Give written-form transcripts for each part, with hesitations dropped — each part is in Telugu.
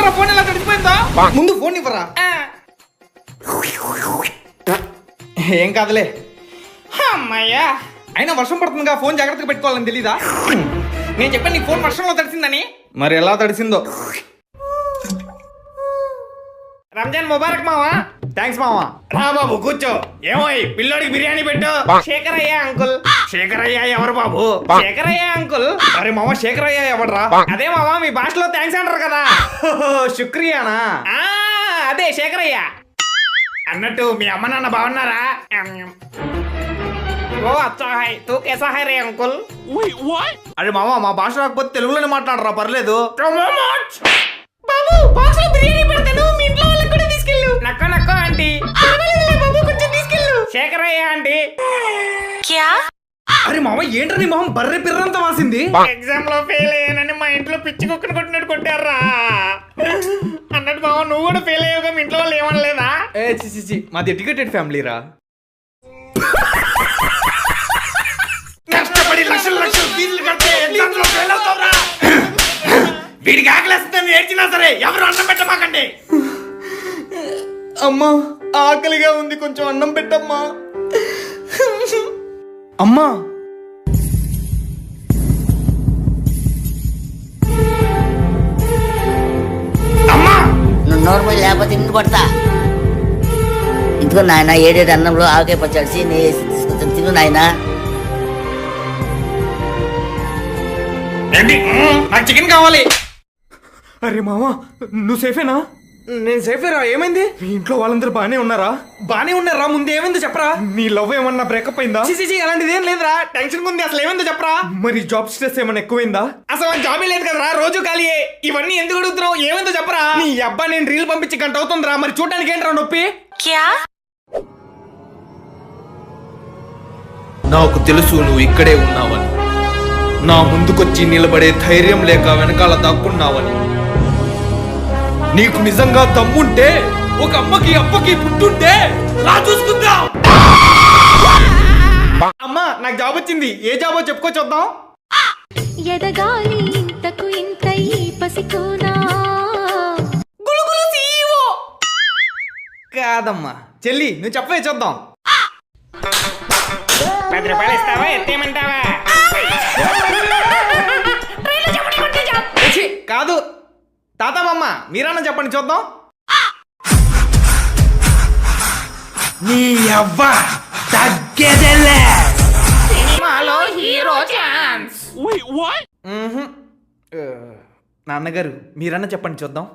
చూడరా ఫోన్ ఎలా తడిచిపోయిందా. ముందు ఫోన్ ఇవ్వరా. ఏం కాదులే. అమ్మయ్యా, అయినా వర్షం పడుతుందిగా, ఫోన్ జాగ్రత్తగా పెట్టుకోవాలని తెలీదా? నేను చెప్పాను నీ ఫోన్ వర్షంలో తడిసిందని. మరి ఎలా తడిసిందో. రంజాన్ ముబారక్ మావా. థ్యాంక్స్ మావా. రా బాబు కూర్చో. ఏమో పిల్లోడికి బిర్యానీ పెట్టు. శేఖరయ్య అంకుల్. శేఖరయ్య ఎవరు బాబు? శేఖరయ్య అంకుల్. అరే మామ, శేఖరయ్య ఎవడరా? అదే మావా, మీ భాషలో థ్యాంక్స్ అంటారు కదా. శుక్రియానా? అదే శేఖరయ్య. అన్నట్టు మీ అమ్మ నాన్న బాగున్నారా? ఓ అచ్చా హాయ్. తూ కేసా హాయ్ రే అంకుల్. అరే మామ, మా భాష రాకపోతే తెలుగులోనే మాట్లాడరా, పర్లేదు. బాబు బాక్స్ లో బిర్యానీ పెడతాను, మీ ఇంట్లో వాళ్ళకి కూడా తీసుకెళ్ళు. నక్క నక్క ఆంటీ. బాబు కొంచెం తీసుకెళ్ళు. శేఖరయ్య ఆంటీ. క్యా? అరే మామ, ఏంట్రా నీ మొహం బర్రె పిర్రంతా వాసింది? ఎగ్జామ్ లో ఫెయిల్ అయ్యానని మా ఇంట్లో పిచ్చి కుక్కను కొట్టినట్టు కొట్టారా. అన్నట్టు మామ, నువ్వు కూడా ఫెయిల్ అయ్యావుగా, మీ ఇంట్లో వాళ్ళు ఏమనలేదా? ఏ చి మాది ఎడ్యుకేటెడ్ ఫ్యామిలీ రా. కష్టపడి లక్షలు లక్షలు ఫీజులు కడితే ఎగ్జామ్స్ లో ఫెయిల్ అవుతావురా. వీడికి ఆకలిస్తుందని ఏడ్చినా సరే ఎవరు అన్నం పెట్టమాకండి. అమ్మా, ఆకలిగా ఉంది, కొంచెం అన్నం పెట్టమ్మా. అమ్మా, అమ్మా. నువ్వు నోర్మల్ లేకపోతే ఇంటికి పడతా. ఇందుకు నాయన ఏడేడు అన్నంలో ఆవకాయ పచ్చడిసి నీ వేసి తీసుకొచ్చాను, తిను నాయన. నాకు చికెన్ కావాలి. అరే మామా, నువ్వు సేఫేనా? నేను సేఫేరా. ఏమైంది? మీ ఇంట్లో వాళ్ళందరూ బానే ఉన్నారా? బానే ఉన్నారా. ముందు ఏమైందో చెప్పరా. నీ లవ్ ఏమన్నా బ్రేకప్ అయిందా? అలాంటిది ఏం లేదురా. టెన్షన్ ఉంది. అసలు ఏమైందో చెప్పరా. మరి జాబ్ స్ట్రెస్ ఏమన్నా ఎక్కువైందా? అసలు జాబే లేదు కదరా, రోజు ఖాళీయే. ఇవన్నీ ఎందుకు అడుగుతున్నావు? ఏమైందో చెప్పరా. నీ అబ్బా, నేను రీల్ పంపించి గంట అవుతుందిరా. మరి చూడడానికి ఏంట్రా నొప్పి? నాకు తెలుసు నువ్వు ఇక్కడే ఉన్నావని. నా ముందుకొచ్చి నిలబడే ధైర్యం లేక వెనకాల దాక్కున్నావని. నీకు నిజంగా దమ్ముంటే ఒక అమ్మకి అప్పకి పుట్టుంటే రా చూసుకుందాం. అమ్మా, నాకు జాబ్ వచ్చింది. ఏ జాబో చెప్పుకో చూద్దాం. ఎదగాలి ఇంతకు ఇంతై పసికోనా. గులుగులు సీఈఓ కాదమ్మా, చెల్లి నువ్వు చెప్పవే చూద్దాం. 10 రూపాయలు ఇస్తావా, ఎత్తేయమంటావా? కాదు తాతమ్మ, మీరన్నా చెప్పండి చూద్దాం. నీ అవ్వ తగ్గేదేలే. సినిమాలో హీరో ఛాన్స్. నాన్నగారు మీరన్నా చెప్పండి చూద్దాం.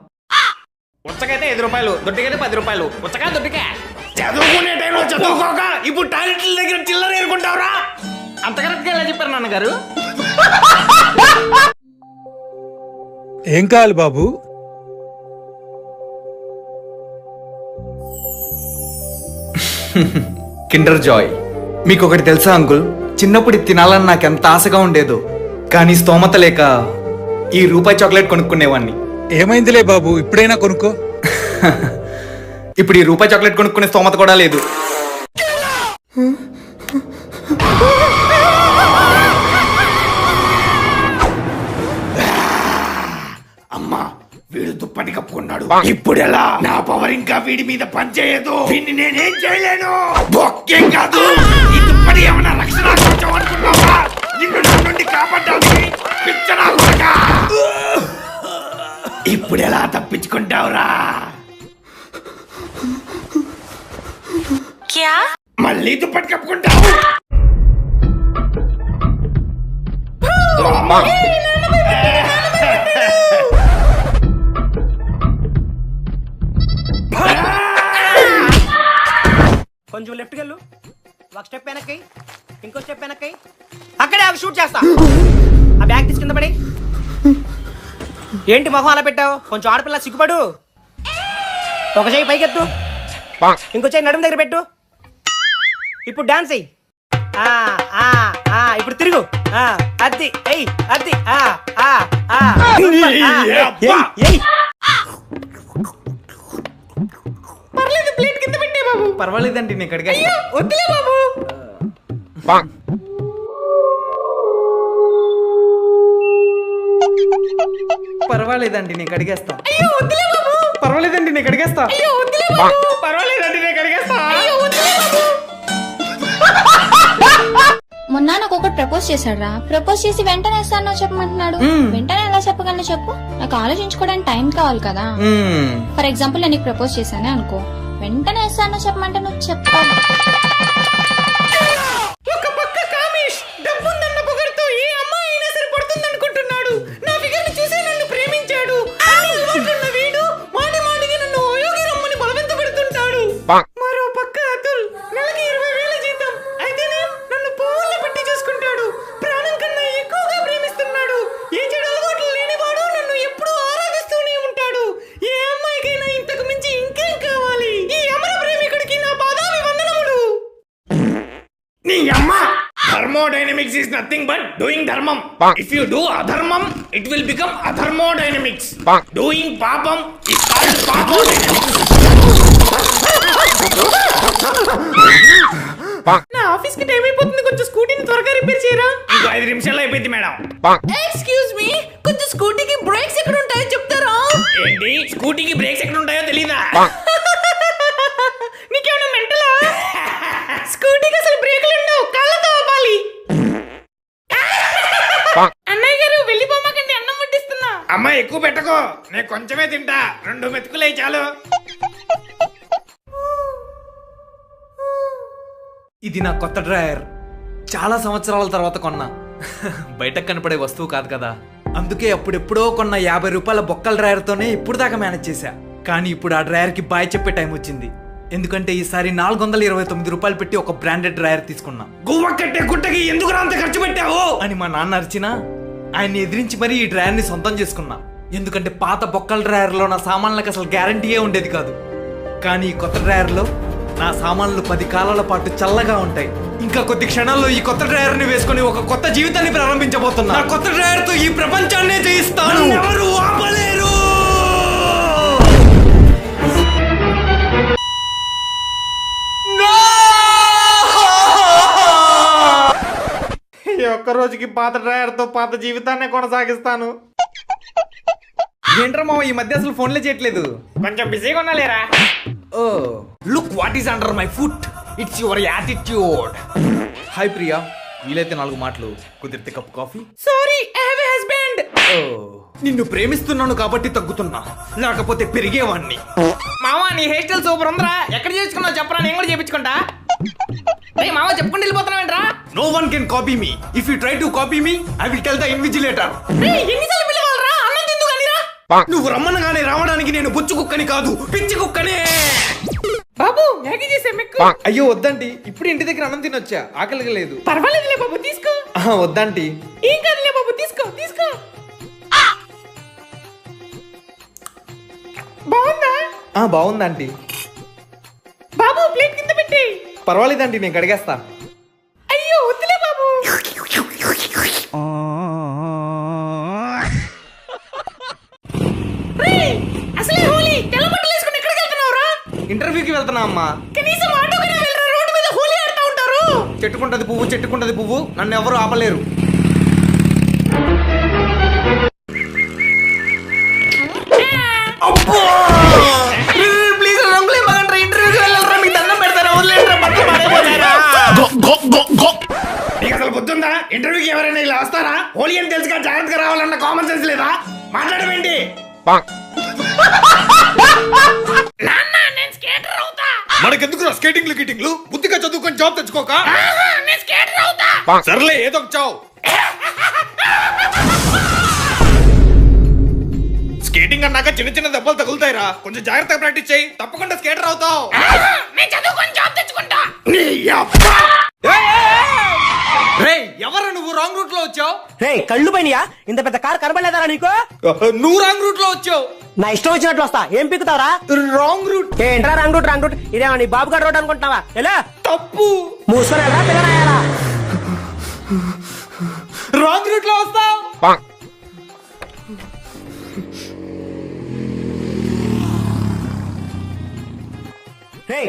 ఉచ్చకైతే 5 రూపాయలు, దొడ్డికైతే 10 రూపాయలు. ఉచ్చక దొడ్డిక. చదువుకునే టైంలో చదువుకోక ఇప్పుడు టాయిలెట్ల దగ్గర చిల్లర ఏరుకుంటావురా. అంత కరెక్ట్గా ఎలా చెప్పారు నాన్నగారు? ఏం కావాలి బాబు? Kinder Joy. మీకు ఒకటి తెలుసా అంకుల్, చిన్నప్పుడు తినాలని నాకు ఎంత ఆశగా ఉండేదో, కానీ స్తోమత లేక ఈ రూపాయి చాక్లెట్ కొనుక్కునేవాడిని. ఏమైందిలే బాబు, ఇప్పుడైనా కొనుక్కో. ఇప్పుడు ఈ రూపాయి చాక్లెట్ కొనుక్కునే స్తోమత కూడా లేదు. అమ్మా, వీడు దుప్పటి కప్పుకున్నాడు. ఇప్పుడు ఎలా? నా పవర్ ఇంకా వీడి మీద పనిచేయదు. వీడిని నేనేం చేయలేను. బొక్కేం కాదు, ఈ దుప్పటి ఏమన్నా రక్షణ కవచం అనుకున్నావా? నిన్ను నా నుండి కాపాడాలి. పిచ్చనా కొడుకా. ఇప్పుడు ఎలా తప్పించుకుంటావురా? మళ్ళీ దుప్పటి కప్పుకుంటావు. కొంచెం లెఫ్ట్కి వెళ్ళు, ఒక స్టెప్ వెనక్కి, ఇంకో స్టెప్ వెనక్కి. అక్కడే ఒక షూట్ చేస్తా. ఆ బ్యాగ్ తీసుకుందా పడి. ఏంటి మొహం అలా పెట్టావు? కొంచెం ఆడపిల్ల సిగ్గుపడు. ఒక చెయ్యి పైకెత్తు, ఇంకో చెయ్యి నడుము దగ్గర పెట్టు. ఇప్పుడు డాన్స్ అయ్యి. ఇప్పుడు తిరుగు. అద్ది ఎయ్, అద్ది. పర్లేదు, ప్లేట్ కింద పెట్టే బాబు. పర్వాలేదండి, నేను కడిగా. వద్దులే బాబు. పర్వాలేదండి నేను కడిగేస్తా. పర్వాలేదండి నేను కడిగేస్తా. పర్వాలేదండి నేను కడిగేస్తా. మొన్న నాకు ఒకటి ప్రపోజ్ చేశాడు రా. ప్రపోజ్ చేసి వెంటనే వేస్తానో చెప్పమంటున్నాడు. వెంటనే ఎలా చెప్పగలను చెప్పు? నాకు ఆలోచించుకోవడానికి టైం కావాలి కదా. ఫర్ ఎగ్జాంపుల్ నేను నీకు ప్రపోజ్ చేశానే అనుకో, వెంటనే వేస్తానో చెప్పమంటే నువ్వు చెప్పాలి. ఒక పక్క కామేష్ డబ్బుందన్న పొగరుతో ఏ అమ్మాయి అయినా సరే పడుతుందనుకుంటున్నాడు. నా ఫిగర్ ని చూసి నన్ను ప్రేమించాడు. అన్ని అలవాట్లున్న వీడు మాటి మాటికి నన్ను అయోగి రమ్మని బలవంత పెడుతుంటాడు. మరో పక్క అతుల్ నెలకి 20,000 జీతం అయితేనే నన్ను పువ్వుల్లో పెట్టి చూసుకుంటాడు. ప్రాణం కన్నా ఎక్కువగా ప్రేమిస్తున్నాడు. ఏ చెడు అలవాట్లు లేనివాడు నన్ను ఎప్పుడూ ఆరాధిస్తూనే ఉంటాడు. ఏ అమ్మాయికైనా ఇంతకు మించి ఇంకేం కావాలి? ఈ అమర ప్రేమికుడికి నా పాదాభి వందనములు. నీ అమ్మ! Thermodynamics is nothing but doing dharmam. If you do adharmam, it will become athermodynamics. Doing papam is called papodynamics. నా ఆఫీస్ కి టైం అయిపోతుంది, కొంచెం స్కూటీని త్వరగా రిపేర్ చేయరా. ఇంకో 5 నిమిషాల్లో అయిపోయింది మేడం. ఎక్స్క్యూజ్ మీ, కొంచెం స్కూటీకి బ్రేక్స్ ఎక్కడ ఉంటాయో చెప్తారా? ఏంటి స్కూటీకి బ్రేక్స్ ఎక్కడ ఉంటాయో తెలీదా? నీకేమైనా మెంటలా? స్కూటీకి అసలు బ్రేకులు ఉండవు, కాళ్ళతో ఆపాలి. అన్నయ్య గారు వెళ్ళిపోమాకండి, అన్నం వడ్డిస్తున్నా. అమ్మ ఎక్కువ పెట్టుకో, నేను కొంచెమే తింటా. 2 మెతుకులే చాలు. ఇది నా కొత్త డ్రాయర్. చాలా సంవత్సరాల తర్వాత కొన్నా. బయటకు కనపడే వస్తువు కాదు కదా, అందుకే అప్పుడెప్పుడో కొన్న 50 రూపాయల బొక్కల డ్రాయర్తోనే ఇప్పుడు దాకా మేనేజ్ చేశా. కానీ ఇప్పుడు ఆ డ్రాయర్కి బాయ్ చెప్పే టైం వచ్చింది. ఎందుకంటే ఈసారి 429 రూపాయలు పెట్టి ఒక బ్రాండెడ్ డ్రాయర్ తీసుకున్నా. గువ్వ కట్టే గుట్టకి ఎందుకు అంత ఖర్చు పెట్టావు అని మా నాన్న అరిచినా ఆయన్ని ఎదిరించి మరీ ఈ డ్రాయర్ని సొంతం చేసుకున్నా. ఎందుకంటే పాత బొక్కల డ్రాయర్లో నా సామాన్లకు అసలు గ్యారంటీయే ఉండేది కాదు. కానీ ఈ కొత్త డ్రాయర్లో నా సామాన్లు 10 కాలాల పాటు చల్లగా ఉంటాయి. ఇంకా కొద్ది క్షణాల్లో ఈ కొత్త డ్రాయర్ని వేసుకొని ఒక కొత్త జీవితాన్ని ప్రారంభించబోతున్నా. నా కొత్త డ్రాయర్తో ఈ ప్రపంచాన్నే జయిస్తాను. ఎవరు ఆపలేరు. ఈ ఒక్క రోజుకి పాత డ్రాయర్తో పాత జీవితాన్ని కొనసాగిస్తాను. ఏంట్రా మావ ఈ మధ్య అసలు ఫోన్లే చేయట్లేదు? కొంచెం బిజీగా ఉన్నాలేరా. Oh look what is under my foot, it's your attitude. Hi Priya, వీలైతే 4 మాటలు, కుదిరితే cup coffee. Sorry I have a husband. ఓ నిన్ను ప్రేమిస్తున్నాను కాబట్టి తగ్గుతున్నా, లేకపోతే పెరిగేవాణ్ణి. మావా నీ హెయిర్ స్టైల్ సూపర్ ఉందిరా, ఎక్కడ చేసుకున్నావు చెప్పరా, నేను కూడా చేపించుకుంటా. మావా చెప్పుకుంటూ వెళ్ళిపోతున్నావేంట్రా? No one can copy me. If you try to copy me I will tell the invigilator. ఎన్నిసార్లు పిలవాలరా, అన్నం తిందుకు అనిరా. నువ్వు రమ్మనగానే రావడానికి నేను బుచ్చు కుక్కని కాదు, పిచ్చి కుక్కనే. బాబు మ్యాగీ చేసే మెక్కు. అయ్యో వద్దండి, ఇప్పుడు ఇంటి దగ్గర అన్నం తినొచ్చా, ఆకలిగా లేదు. పర్వాలేదులే బాబు తీసుకో. వద్దండి. ఏం కాదులే బాబు తీసుకో తీసుకో. బాగుందా? బాగుందండి. బాబు ప్లేట్ కింద పెట్టి. పర్వాలేదండి నేను కడిగేస్తా. అయ్యో వద్దులే బాబు. అసలే హోలీ, తెల్ల బట్టలు వేసుకుని ఎక్కడికి వెళ్తున్నావురా? ఇంటర్వ్యూకి వెళ్తున్నా అమ్మా. కనీసం ఆటోకైనా వెళ్ళరా, రోడ్డు మీద హోలీ ఆడుతూ ఉంటారు. చెట్టుకుంటది పువ్వు, చెట్టుకుంటది పువ్వు, నన్ను ఎవరు ఆపలేరు. ప్లీజ్ రంగులే మగండి, ఇంటర్వ్యూకి వెళ్ళరా, మీకు దండం పెడతారా, వదిలేంట్రా, బట్టలు మారిపోతారా. నీకు అసలు బుద్ధుందా? ఇంటర్వ్యూకి ఎవరైనా ఇలా వస్తారా? హోలీ అని తెలుసుగా జాగ్రత్తగా రావాలన్న కామన్ సెన్స్ లేదా? మాట్లాడమేంటి? మనకెందుకు స్కేటింగ్లు గిటింగ్లు, బుద్ధిగా చదువుకొని జాబ్ తెచ్చుకోక. సర్లే ఏదో ఒక చావు. స్కేటింగ్ అన్నాక చిన్న చిన్న దెబ్బలు తగులుతాయిరా, కొంచెం జాగ్రత్తగా ప్రాక్టీస్ చేయి, తప్పకుండా స్కేటర్ అవుతావు. ఎవరు నువ్వు రాంగ్ రూట్ లో వచ్చావు? కళ్ళు పైనయా? ఇంత పెద్ద కార్ కనబడలేదారా నీకు? నువ్వు రాంగ్ రూట్ లో వచ్చావు. నా ఇష్టం వచ్చినట్లు వస్తా, ఏం పిక్కుతావరా? Wrong route. ఏంట్రా రాంగ్ రూట్ రాంగ్ రూట్? ఇదేమో నీ బాబు గారు రోడ్ అనుకుంటున్నావా? ఎలా తప్పు. మూసుకొని ఎలా తిరగరాయాలా? రాంగ్ రూట్ లో వస్తావు.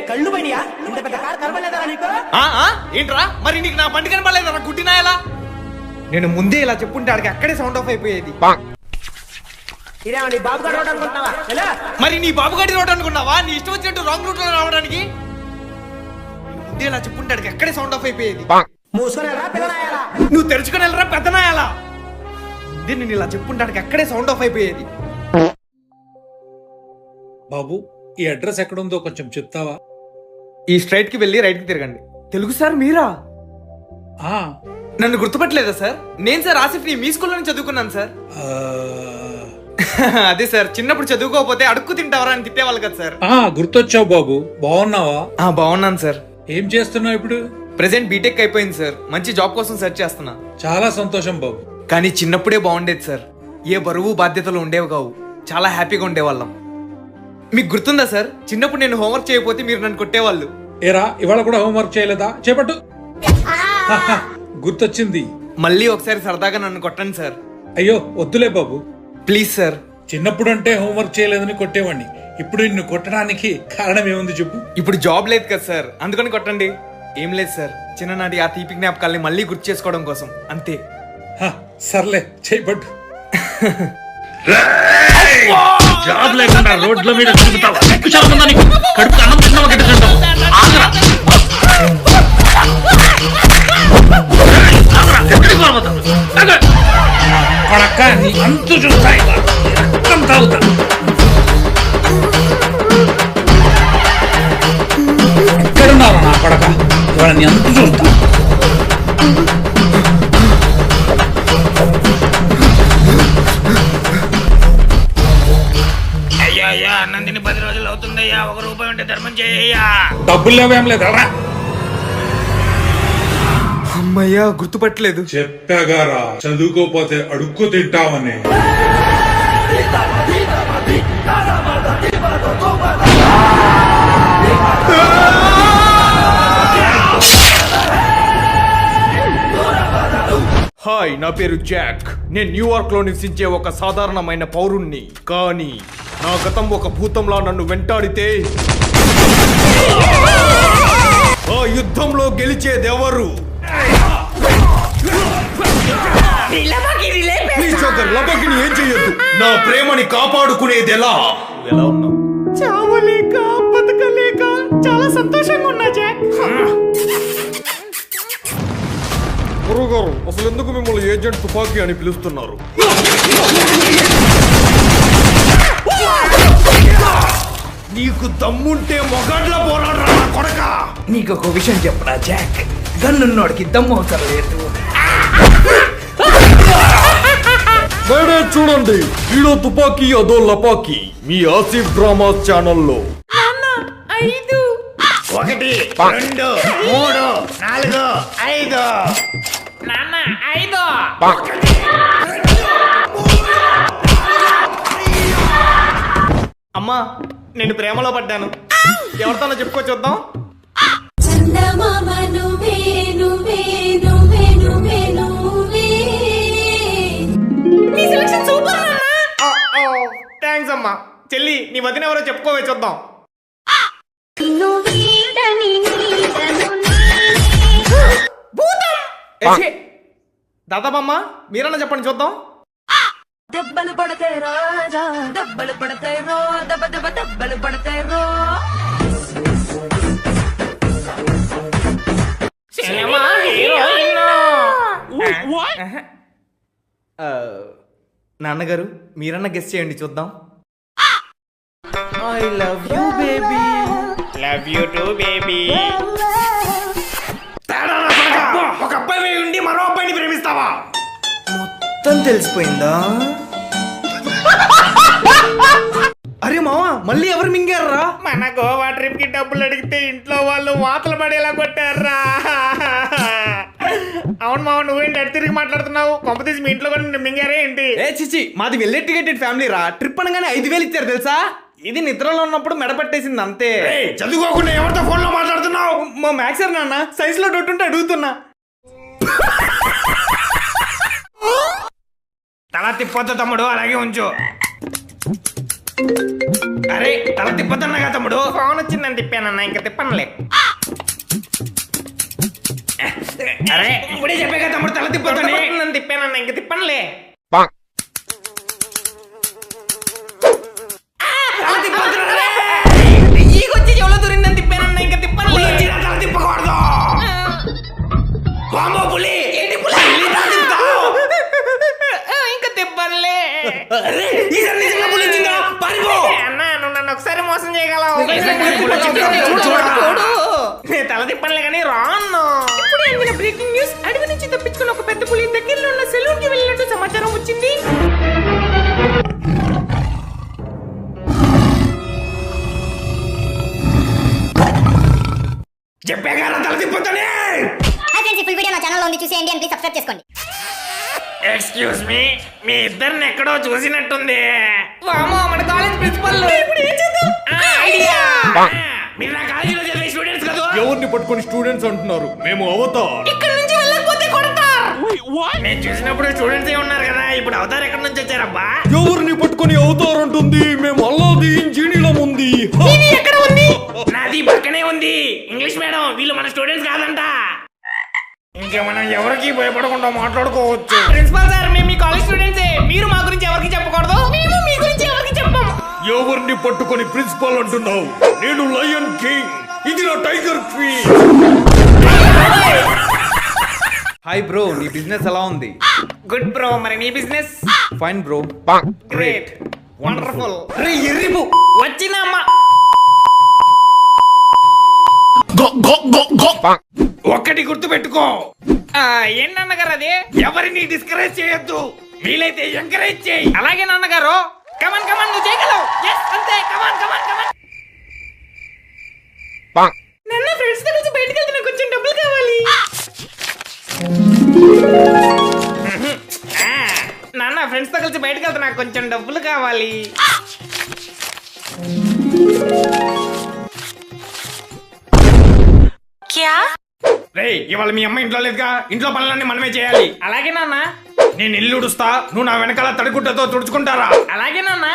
కళ్ళు పైనయా? ఇంత పెద్ద కార్ కనబడలేదారా నీకు? ఏంట్రా మరి నీకు నా బండి కనబడలేదా? గుడ్డినాయలా. నేను ముందే ఇలా చెప్పుంటే ఆడికి అక్కడే సౌండ్ ఆఫ్ అయిపోయేది. ఇదేమో నీ బాబు గారు రోడ్ అనుకుంటున్నావా? ఎలా? మరి నీ బాబు గడి రోడ్ అనుకున్నావా? నీ ఇష్టం వచ్చినట్టు రాంగ్ రూట్ లో రావడానికి ముందే ఇలా చెప్పుంటాడు ఎక్కడే సౌండ్ ఆఫ్ అయిపోయేది. మూసుకొని వెళ్ళరా పిల్లనాయాలా? నువ్వు తెరుచుకొని వెళ్ళరా పెద్దనాయాలా? ముందే నేను ఇలా చెప్పుంటానికి ఎక్కడే సౌండ్ ఆఫ్ అయిపోయేది. బాబు ఈ అడ్రస్ ఎక్కడుందో కొంచెం చెప్తావా? ఈ స్ట్రైట్ కి వెళ్ళి రైట్ కి తిరగండి. తెలుగు సార్ మీరా? ఆ, నన్ను గుర్తుపట్టలేదా సార్? నేను సార్ ఆసిఫ్ ని మీ స్కూల్లో చదువుకున్నాను సార్. ఆ, అదే సార్, చిన్నప్పుడు చదువుకోకపోతే అడుక్కు తింటావరా అని తిట్టేవాళ్ళు కదా సార్. ఆ, గుర్తొచ్చావు బాబు. బాగున్నావా? బాగున్నాను సార్. ఏం చేస్తున్నావు ఇప్పుడు? ప్రెసెంట్ బీటెక్ అయిపోయింది సార్. మంచి జాబ్ కోసం సెర్చ్ చేస్తున్నా. చాలా సంతోషం బాబు. కానీ చిన్నప్పుడే బాగుండేది సార్. ఏ బరువు బాధ్యతలు ఉండేవి కావు. చాలా హ్యాపీగా ఉండేవాళ్ళం. మీకు గుర్తుందా సార్, చిన్నప్పుడు నేను హోంవర్క్ చేయకపోతే మీరు నన్ను కొట్టేవాళ్ళు. ఏరా ఇవాళ కూడా హోంవర్క్ చేయలేదా? చేపట్టు. గుర్తొచ్చింది. మళ్ళీ ఒకసారి సరదాగా నన్ను కొట్టండి సార్. అయ్యో వద్దులే బాబు. Please sir. చిన్నప్పుడు అంటే హోంవర్క్ చేయలేదని కొట్టేవాడిని. ఇప్పుడు నిన్ను కొట్టడానికి కారణం ఏముంది చెప్పు? ఇప్పుడు జాబ్ లేదు కదా సార్, అందుకని కొట్టండి. ఏం లేదు సార్, చిన్ననాటి ఆ తీపి జ్ఞాపకాల్ని మళ్ళీ గుర్తు చేసుకోవడం కోసం అంతే. సర్లే చేపట్టు. జాబ్ లేకుండా రోడ్ల మీద తిరుగుతావు. కడుపు అన్నం తిన్నావా గిట్టుకుంటావు. కొడక్క నీ అంతు చూస్తా, రక్తం తాగుతా. ఎక్కడున్నావు నా కొడక? ఇవాళ నీ అంతు చూస్తా. అయ్యా అన్నం తిని 10 రోజులు అవుతుందయ్యా. 1 రూపాయి ఉంటే ధర్మం చేయ్యా. డబ్బులు లేవేం లేదు. అమ్మయ్యా, గుర్తుపట్టలేదు. చెప్పాగారా చదువుకోపోతే అడుక్కు తింటావని. హాయ్, నా పేరు జాక్. నేను న్యూయార్క్ లో నివసించే ఒక సాధారణమైన పౌరుణ్ణి. కానీ నా గతం ఒక భూతంలా నన్ను వెంటాడితే ఆ యుద్ధంలో గెలిచేదెవరు? లబకిని ఏం చెయ్యొద్దు. నా ప్రేమని కాపాడుకునేది ఎలా? ఎలా ఉన్నావు? చావలేక బతకలేక చాలా సంతోషంగా ఉన్నా జాక్. గురుగారు, అసలు ఎందుకు మిమ్మల్ని ఏజెంట్ తుపాకీ అని పిలుస్తున్నారు? నీకు దమ్ముంటే మొగాడ్ల పోరాడరా కొడక. నీకు ఒక విషయం చెప్పరా జాక్, గన్నున్నోడికి దమ్ము అవసరం లేదు. చూడండి, ఈడో తుపాకీ అదో లపాకీ. మీ ఆసిఫ్ డ్రామాస్ ఛానల్లో 1 2 3 4 5 నాన్న 5. అమ్మా, నేను ప్రేమలో పడ్డాను. ఎవరితోనో చెప్పుకో చూద్దాం. థ్యాంక్స్ అమ్మా. చెల్లి, నీ వదిన ఎవరో చెప్పుకోవే చూద్దాం. దాదాపమ్మ, మీరన్నా చెప్పండి చూద్దాం. దెబ్బలు పడతాయి రాజా, దెబ్బలు పడతాయి రో, దెబ్బ దెబ్బ దెబ్బలు పడతాయి రో. నాన్నగారు, మీరన్నా గెస్ చేయండి చూద్దాం. I love you baby. Love you to baby. ఒక అబ్బాయి ఉండి మరో అబ్బాయిని ప్రేమిస్తావా? మొత్తం తెలిసిపోయిందా? అరే మావా, మళ్ళీ ఎవరు మింగారా? మన గోవా ట్రిప్ కి డబ్బులు అడిగితే ఇంట్లో వాళ్ళు వాతలు పడేలా కొట్టారా. అవును మావ, నువ్వేంటి అడి తిరిగి మాట్లాడుతున్నావు? కొంపతీసి మీ ఇంట్లో కూడా మింగారే ఏంటి? ఏ చిచి, మాది వెల్ ఎడ్యుకేటెడ్ ఫ్యామిలీ రా. ట్రిప్ అనగానే 5,000 ఇచ్చారు తెలుసా? ఇది నిద్రలో ఉన్నప్పుడు మెడపట్టేసింది అంతే. చదువుకోకుండా ఎవరితో ఫోన్ లో మాట్లాడుతున్నావు? మా మ్యాథ్స్ సార్ నాన్న, సైన్స్ లో డౌట్ ఉంటే అడుగుతున్నా. తల తిప్పొద్దు తమ్ముడు, అలాగే ఉంచు. అరే, తల తిప్పొద్దన్నాగా తమ్ముడు. ఫోన్ వచ్చిందని తిప్పానన్నా, ఇంకా తిప్పనులే. అరే, ఇప్పుడే చెప్పాక తమ్ముడు తల తిప్పొద్దని. తిప్పానన్నా, ఇంకా తిప్పనులే. అన్నా నువ్వు నన్ను ఒకసారి మోసం చేయగలవు. నేను తల తిప్పనులే కానీ రాను. ఇప్పుడు అందిన బ్రేకింగ్ న్యూస్. అడవి నుంచి తప్పించుకున్న ఒక పెద్ద పులి దగ్గరలో ఉన్న సెలూన్ కి వెళ్ళినట్టు సమాచారం వచ్చింది. చెప్పాగా తల తిప్పుతానే. వీడియో నా ఛానల్లో ఉంది, చూసేయండి అండ్ ప్లీజ్ సబ్స్క్రైబ్ చేసుకోండి. ఎక్స్క్యూజ్ మీ, మీ ఇద్దరిని ఎక్కడో చూసినట్టుంది. వామో మన కాలేజ్ ప్రిన్సిపల్. ఇప్పుడు ఏం చేద్దాం? ఐడియా. మీరు నా కాలేజీలో చదివే స్టూడెంట్స్ కదా. ఎవరిని పట్టుకొని స్టూడెంట్స్ అంటున్నారు? మేము అవతార్. ఇక్కడ నుంచి వెళ్ళకపోతే కొడతారు. నేను చూసినప్పుడు స్టూడెంట్స్ ఏ ఉన్నారు కదా, ఇప్పుడు అవతార్ ఎక్కడి నుంచి వచ్చారబ్బా? ఎవరిని పట్టుకొని అవతార్ అంటుంది? మేము అల్లాదీన్ జీనీలం ఉంది. ఎక్కడ ఉంది? నాది పక్కనే ఉంది. ఇంగ్లీష్ మేడం, వీళ్ళు మన స్టూడెంట్స్ కాదంట. ఇంకా మనం ఎవరికి భయపడకుండా మాట్లాడుకోవచ్చు. ప్రిన్సిపల్ సార్, మేము మీ కాలేజ్ స్టూడెంట్సే. మీరు మా గురించి ఎవరికి చెప్పకూడదు, మేము మీ గురించి ఎవరికి చెప్పం. ఎవరిని పట్టుకొని ప్రిన్సిపల్ అంటున్నావు? నేను లయన్ కింగ్, ఇది నా టైగర్ క్వీన్. హాయ్ బ్రో, నీ బిజినెస్ ఎలా ఉంది? గుడ్ బ్రో, మరి నీ business? Fine bro. Great, wonderful. రే ఎర్రిపు వచ్చినమ్మా. ఒక్కటి గుర్తు పెట్టుకో. ఏం నాన్నగారు అది? ఎవరిని డిస్కరేజ్ చేయొద్దు, వీలైతే ఎంకరేజ్ చేయి. అలాగే నాన్నగారు. కమాన్ కమాన్, నువ్వు చేయగలవు. yes అంతే, కమాన్ కమాన్ కమాన్. నాన్న, ఫ్రెండ్స్ తో కలిసి బయటికి వెళ్తే నాకు కొంచెం డబ్బులు కావాలి. నాన్న, ఫ్రెండ్స్ తో కలిసి బయటికి వెళ్తే నాకు కొంచెం డబ్బులు కావాలి. రేయ్, ఇవాళ మీ అమ్మ ఇంట్లో లేదుగా, ఇంట్లో పనులన్నీ మనమే చేయాలి. అలాగే నాన్న. నేను ఇల్లు ఉడుస్తా, నువ్వు నా వెనకాల తడిగుడ్డతో తుడుచుకుంటారా? అలాగే నాన్న.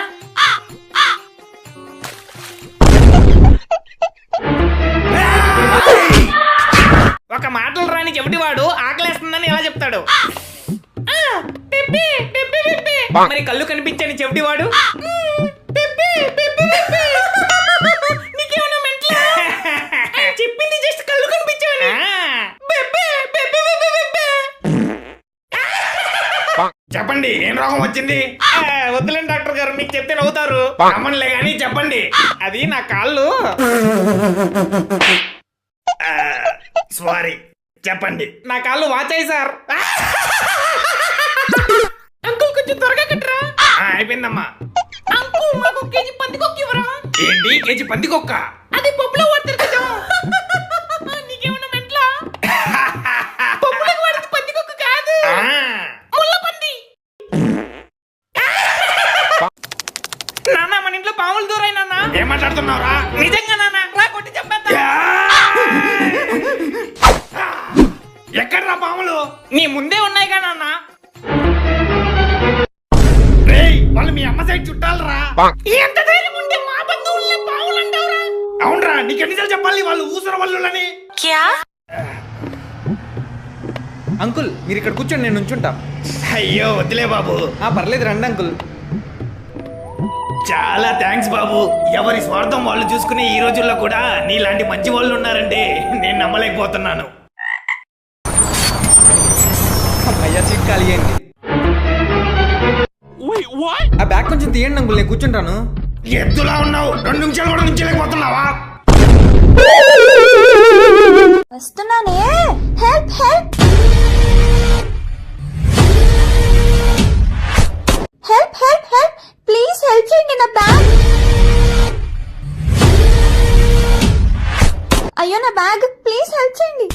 ఒక మాటలు రాని చెవిటివాడు ఆకలేస్తుందని ఎలా చెప్తాడు? మరి కళ్ళు కనిపించని చెవిటివాడు చెప్పింది జస్ట్ కళ్ళు కనిపించావని. చెప్పండి, ఏం రోగం వచ్చింది? వద్దులేండి డాక్టర్ గారు, మీకు చెప్తే నవ్వుతారు. అమ్మనిలే గానీ చెప్పండి. అది నా కాళ్ళు. సారీ, చెప్పండి. నా కాళ్ళు వాచాయి సార్. అంకుల్, కొంచెం త్వరగా కట్టరా. అయిపోయిందమ్మా. అంకుల్, మాకు కేజీ పందికొక్క ఇవ్వరా? ఏంటి కేజీ పందికొక్క? అది పప్పులో వాడతారు కదా. నీకేమన్నా మెంట్లా? పప్పులకు వాడితే పందికొక్క కాదు, ముళ్ళ పంది. నాన్న, మన ఇంట్లో పాములు దూరాయి నాన్న. ఏం మాట్లాడుతున్నావురా? నిజంగా నాన్న, రా కొట్టి చెప్పేద్దా. ఎక్కడ్రా పాములు? నీ ముందే ఉన్నాయిగా నాన్న. రేయ్, వాళ్ళు మీ అమ్మ సైడ్ చుట్టాలరా. ఎంత ధైర్యం ఉంటే మా బంధువుల్ని పాములు అంటావురా? అవునరా, నీకు ఎన్నిసార్లు చెప్పాలి వాళ్ళు ఊసర వాళ్ళని? అంకుల్, మీరు ఇక్కడ కూర్చోండి, నేను నుంచుంటా. అయ్యో వద్దులే బాబు. పర్లేదు, రండి అంకుల్. చాలా థ్యాంక్స్ బాబు. ఎవరి స్వార్థం వాళ్ళు చూసుకునే ఈ రోజుల్లో కూడా నీలాంటి మంచి వాళ్ళు ఉన్నారంటే నేను నమ్మలేకపోతున్నాను. అయ్యా, సీట్ ఖాళీ అయ్యింది. ఆ బ్యాగ్ కొంచెం తీయండి అంకుల్, నేను కూర్చుంటాను. ఎద్దులా ఉన్నావు, 2 నిమిషాలు కూడా నుంచలేకపోతున్నావా? వస్తున్నానే. Help help help help help, please help చేయండి. నా బ్యాగ్. అయ్యో, నా బ్యాగ్, ప్లీజ్ హెల్ప్ చేయండి.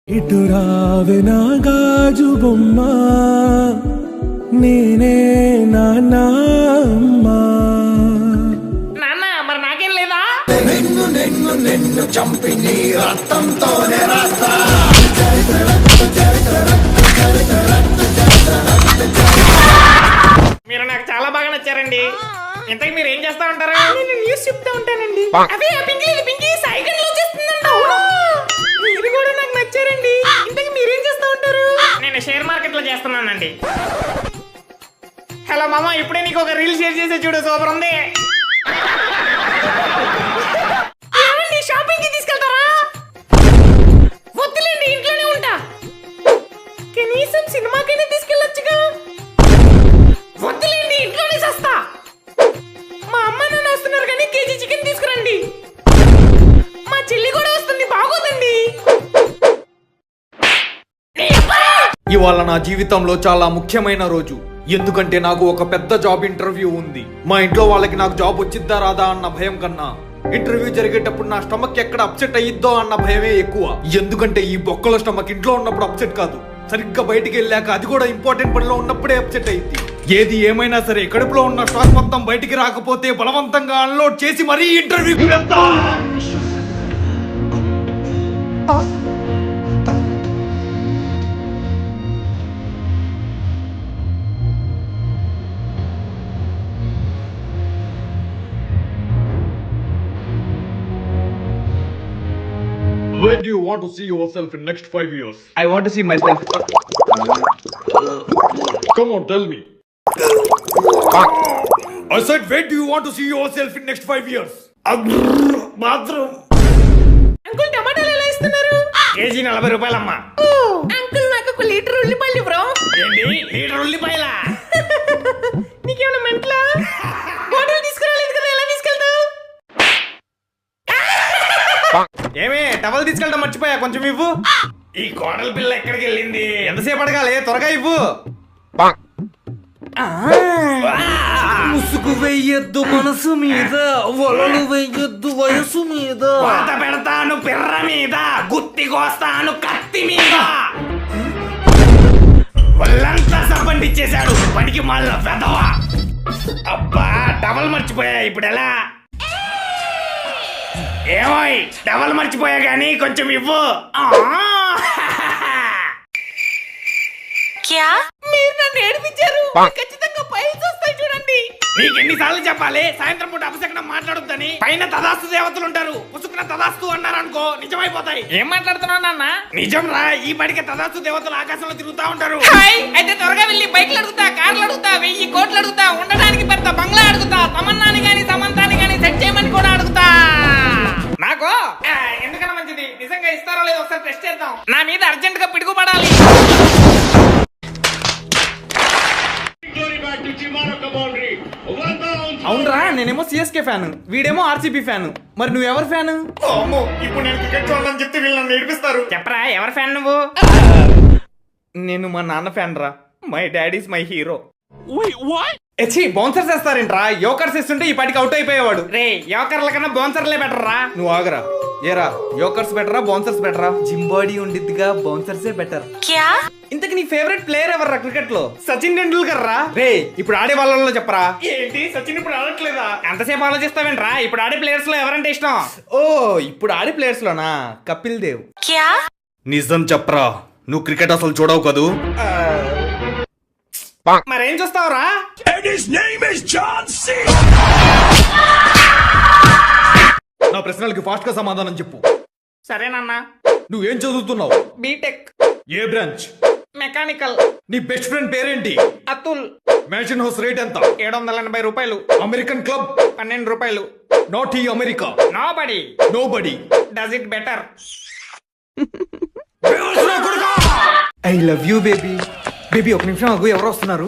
ఇటు రావే నా గాజు బొమ్మ, నేనే నాన్న అమ్మా. నాన్న, మరి నాకేం లేదా? నిన్ను నిన్ను నిన్ను చంపి నీ రక్తంతోనే రాస్తా. మీరు నాకు చాలా బాగా నచ్చారండి. ఇంతకీ మీరు ఏం చేస్తా ఉంటారు? నేను న్యూస్ చెప్తా ఉంటానండి. అదే పింకీ సైకిల్ లో చేస్తుందంట. మీరు కూడా నాకు నచ్చారండి. ఇంతకీ మీరేం చేస్తా ఉంటారు? నేను షేర్ మార్కెట్ లో చేస్తున్నానండి. హలో మామ, ఇప్పుడే నీకు ఒక రీల్ షేర్ చేసే చూడు, సూపర్ ఉంది. ఏమండి, షాపింగ్ కి తీసుకెళ్తారా? వద్దులేండి, ఇంట్లోనే ఉంటా. కనీసం సినిమాకైనా తీసుకెళ్ళొచ్చుగా. వద్దులేండి, ఇంట్లోనే చేస్తా. మా అమ్మ నాన్న వస్తున్నారు కానీ కేజీ చికెన్ తీసుకురండి. మా చెల్లి కూడా వస్తుంది, బాగోదండి. ఇవాళ నా జీవితంలో చాలా ముఖ్యమైన రోజు. ఎందుకంటే నాకు ఒక పెద్ద జాబ్ ఇంటర్వ్యూ ఉంది. మా ఇంట్లో వాళ్ళకి నాకు జాబ్ వచ్చిద్దా రాదా అన్న భయం కన్నా ఇంటర్వ్యూ జరిగేటప్పుడు నా స్టమక్ ఎక్కడ అప్సెట్ అయ్యిద్దో అన్న భయమే ఎక్కువ. ఎందుకంటే ఈ బొక్కల స్టమక్ ఇంట్లో ఉన్నప్పుడు అప్సెట్ కాదు, సరిగ్గా బయటికి వెళ్ళాక, అది కూడా ఇంపార్టెంట్ పనిలో ఉన్నప్పుడే అప్సెట్ అయ్యింది. ఏది ఏమైనా సరే కడుపులో ఉన్న స్టాక్ మొత్తం బయటికి రాకపోతే బలవంతంగా అన్లోడ్ చేసి మరీ ఇంటర్వ్యూకి వెళ్తా. Where do you want to see yourself in next 5 years? I want to see myself. Come on, tell me. I said, where do you want to see yourself in next 5 years? Bathroom. Uncle టమాటాలు ఎలా ఇస్తున్నారు? కేజీ 40 రూపాయలమ్మా. అంకుల్ నాకు ఒక లీటర్ ఉల్లిపాయలు బ్రో. ఏంటి లీటర్ ఉల్లిపాయలా? నీకేమైనా మెంట్లా? బాటిల్ తీసుకురాలేదు కదా, ఎలా తీసుకెళ్తావు? ఏమే టవల్ తీసుకెళ్ళడం మర్చిపోయా, కొంచెం ఇవ్వు. ఈ కోడల పిల్ల ఎక్కడికి వెళ్ళింది? ఎంతసేపు అడగాలి, త్వరగా ఇవ్వు. ముసుగు వెయ్యొద్దు మనసు మీద, వలలు వెయ్యొద్దు వయసు మీద. వాత పెడతాను పిర్ర మీద, గుత్తి కోస్తాను కత్తి మీద. వాళ్ళంతా సంబంధించేశాడు పనికి మళ్ళ పెదవా. అబ్బా టవల్ మర్చిపోయా, ఇప్పుడు ఎలా? ఏమోయ్ టవల్ మర్చిపోయా గానీ కొంచెం ఇవ్వు. మీరు నన్ను ఏడిపించారు, ఖచ్చితంగా ఫైల్స్ వస్తాయి చూడండి. నీకు ఎన్నిసార్లు చెప్పాలి సాయంత్రం పూట అపశకనం మాట్లాడొద్దని? పైన తదాస్తు దేవతలు ఉంటారు, పుసుకున్న తదాస్తు అన్నారనుకో నిజమైపోతాయి. ఏం మాట్లాడుతున్నావు నాన్న? నిజం రా, ఈ పడికి తదాస్తు దేవతలు ఆకాశంలో తిరుగుతా ఉంటారు. అయితే త్వరగా వెళ్ళి బైక్లు అడుగుతా, కార్లు అడుగుతా, 1000 కోట్లు అడుగుతా, ఉండడానికి పెద్ద బంగ్లా అడుగుతా, తమన్నాని గాని సమంతాని గాని సెట్ చేయమని కూడా అడుగుతా. నాకు ఎందుకన్నా మంచిది, నిజంగా ఇస్తారో లేదో ఒకసారి టెస్ట్ చేద్దాం. నా మీద అర్జెంట్ గా పిడుగుపడాలి. అవునరా, నేనేమో సిఎస్కే ఫ్యాన్, వీడేమో ఆర్సీబీ ఫ్యాన్. మరి నువ్వెవరు ఫ్యాన్? ఇప్పుడు నేను క్రికెట్ చూడాలని చెప్తే వీళ్ళు నన్ను ఏడిపిస్తారు. చెప్పరా ఎవరి ఫ్యాన్ నువ్వు? నేను మా నాన్న ఫ్యాన్ రా. My daddy is my hero. Bouncers వేస్తారేంట్రా? యోకర్స్ వేస్తుంటే ఈ పాటికి అవుట్ అయిపోయేవాడు. రే యోకర్ల కన్నా బౌన్సర్లే బెటర్ రా. నువ్వు ఆగరా. ఏరా యోకర్స్ బెటరా బౌన్సర్స్ బెటరా? జిమ్ బాడీ ఉండిద్దిగా, బౌన్సర్సే బెటర్. ఇంతకి నీ ఫేవరెట్ ప్లేయర్ ఎవర్రా క్రికెట్ లో? సచిన్ టెండూల్కర్ రా. రే ఇప్పుడు ఆడే వాళ్ళలో చెప్పరా. ఏంటి సచిన్ ఇప్పుడు ఆడట్లేదా? ఎంతసేపు ఆలోచిస్తావేంట్రా? ఇప్పుడు ఆడే ప్లేయర్స్ లో ఎవరంటే ఇష్టం? ఓ ఇప్పుడు ఆడే ప్లేయర్స్ లోనా కపిల్ దేవ్. నిజం చెప్పరా, నువ్వు క్రికెట్ అసలు చూడవు కదూ? మరేం చూస్తావురా? నా ప్రశ్నలకి ఫాస్ట్ గా సమాధానం చెప్పు. సరేనన్నా. నువ్వేం చదువుతున్నావు? బీటెక్. ఏ బ్రాంచ్? మెకానికల్. నీ బెస్ట్ ఫ్రెండ్ పేరేంటి? అతుల్. మ్యాన్షన్ హౌస్ రేట్ ఎంత? 780 రూపాయలు. American club? 12 రూపాయలు. నాట్ ఈ America. Nobody. Nobody does it better. I love you baby. Baby ఒక నిమిషం ఆగు, ఎవరు వస్తున్నారు?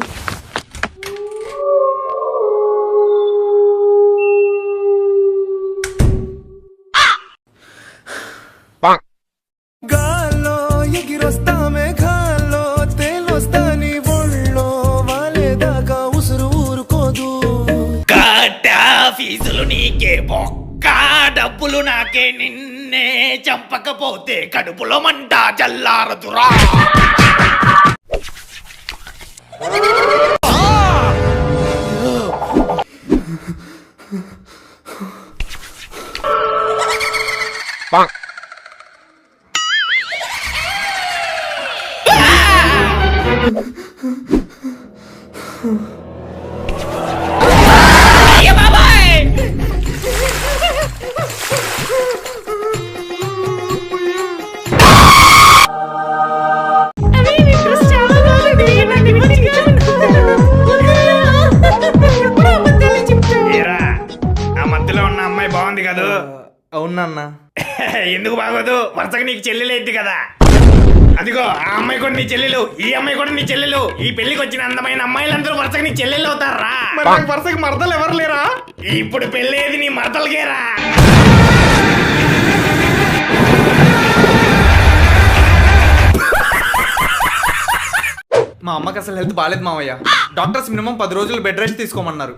గాల్లో ఎగిరొస్తా మేఘాల్లో తేలొస్తా నీ ఒళ్ళో వాలేదాకా ఉసురు ఊరుకోదు. కాటా ఫీజులు నీకే బొక్క, డబ్బులు నాకే, నిన్నే చంపకపోతే కడుపులో మంట చల్లారదురా. బాగుంది కదా? అవునన్నా. ఎందుకు బాగోదు, వరుసగా నీకు చెల్లెలేంటి కదా. అదిగో ఆ అమ్మాయి కూడా నీ చెల్లెలు, ఈ అమ్మాయి కూడా నీ చెల్లెలు. ఈ పెళ్లికి వచ్చిన అందమైన అమ్మాయిలందరూ వరుసగా నీ చెల్లెలు అవుతారా? వరుసకి మరదలు ఎవరు లేరా? ఇప్పుడు పెళ్ళేది నీ మరదలకేరా. మా అమ్మకి అసలు హెల్త్ బాగాలేదు మావయ్య. డాక్టర్స్ మినిమం 10 రోజులు బెడ్ రెస్ట్ తీసుకోమన్నారు.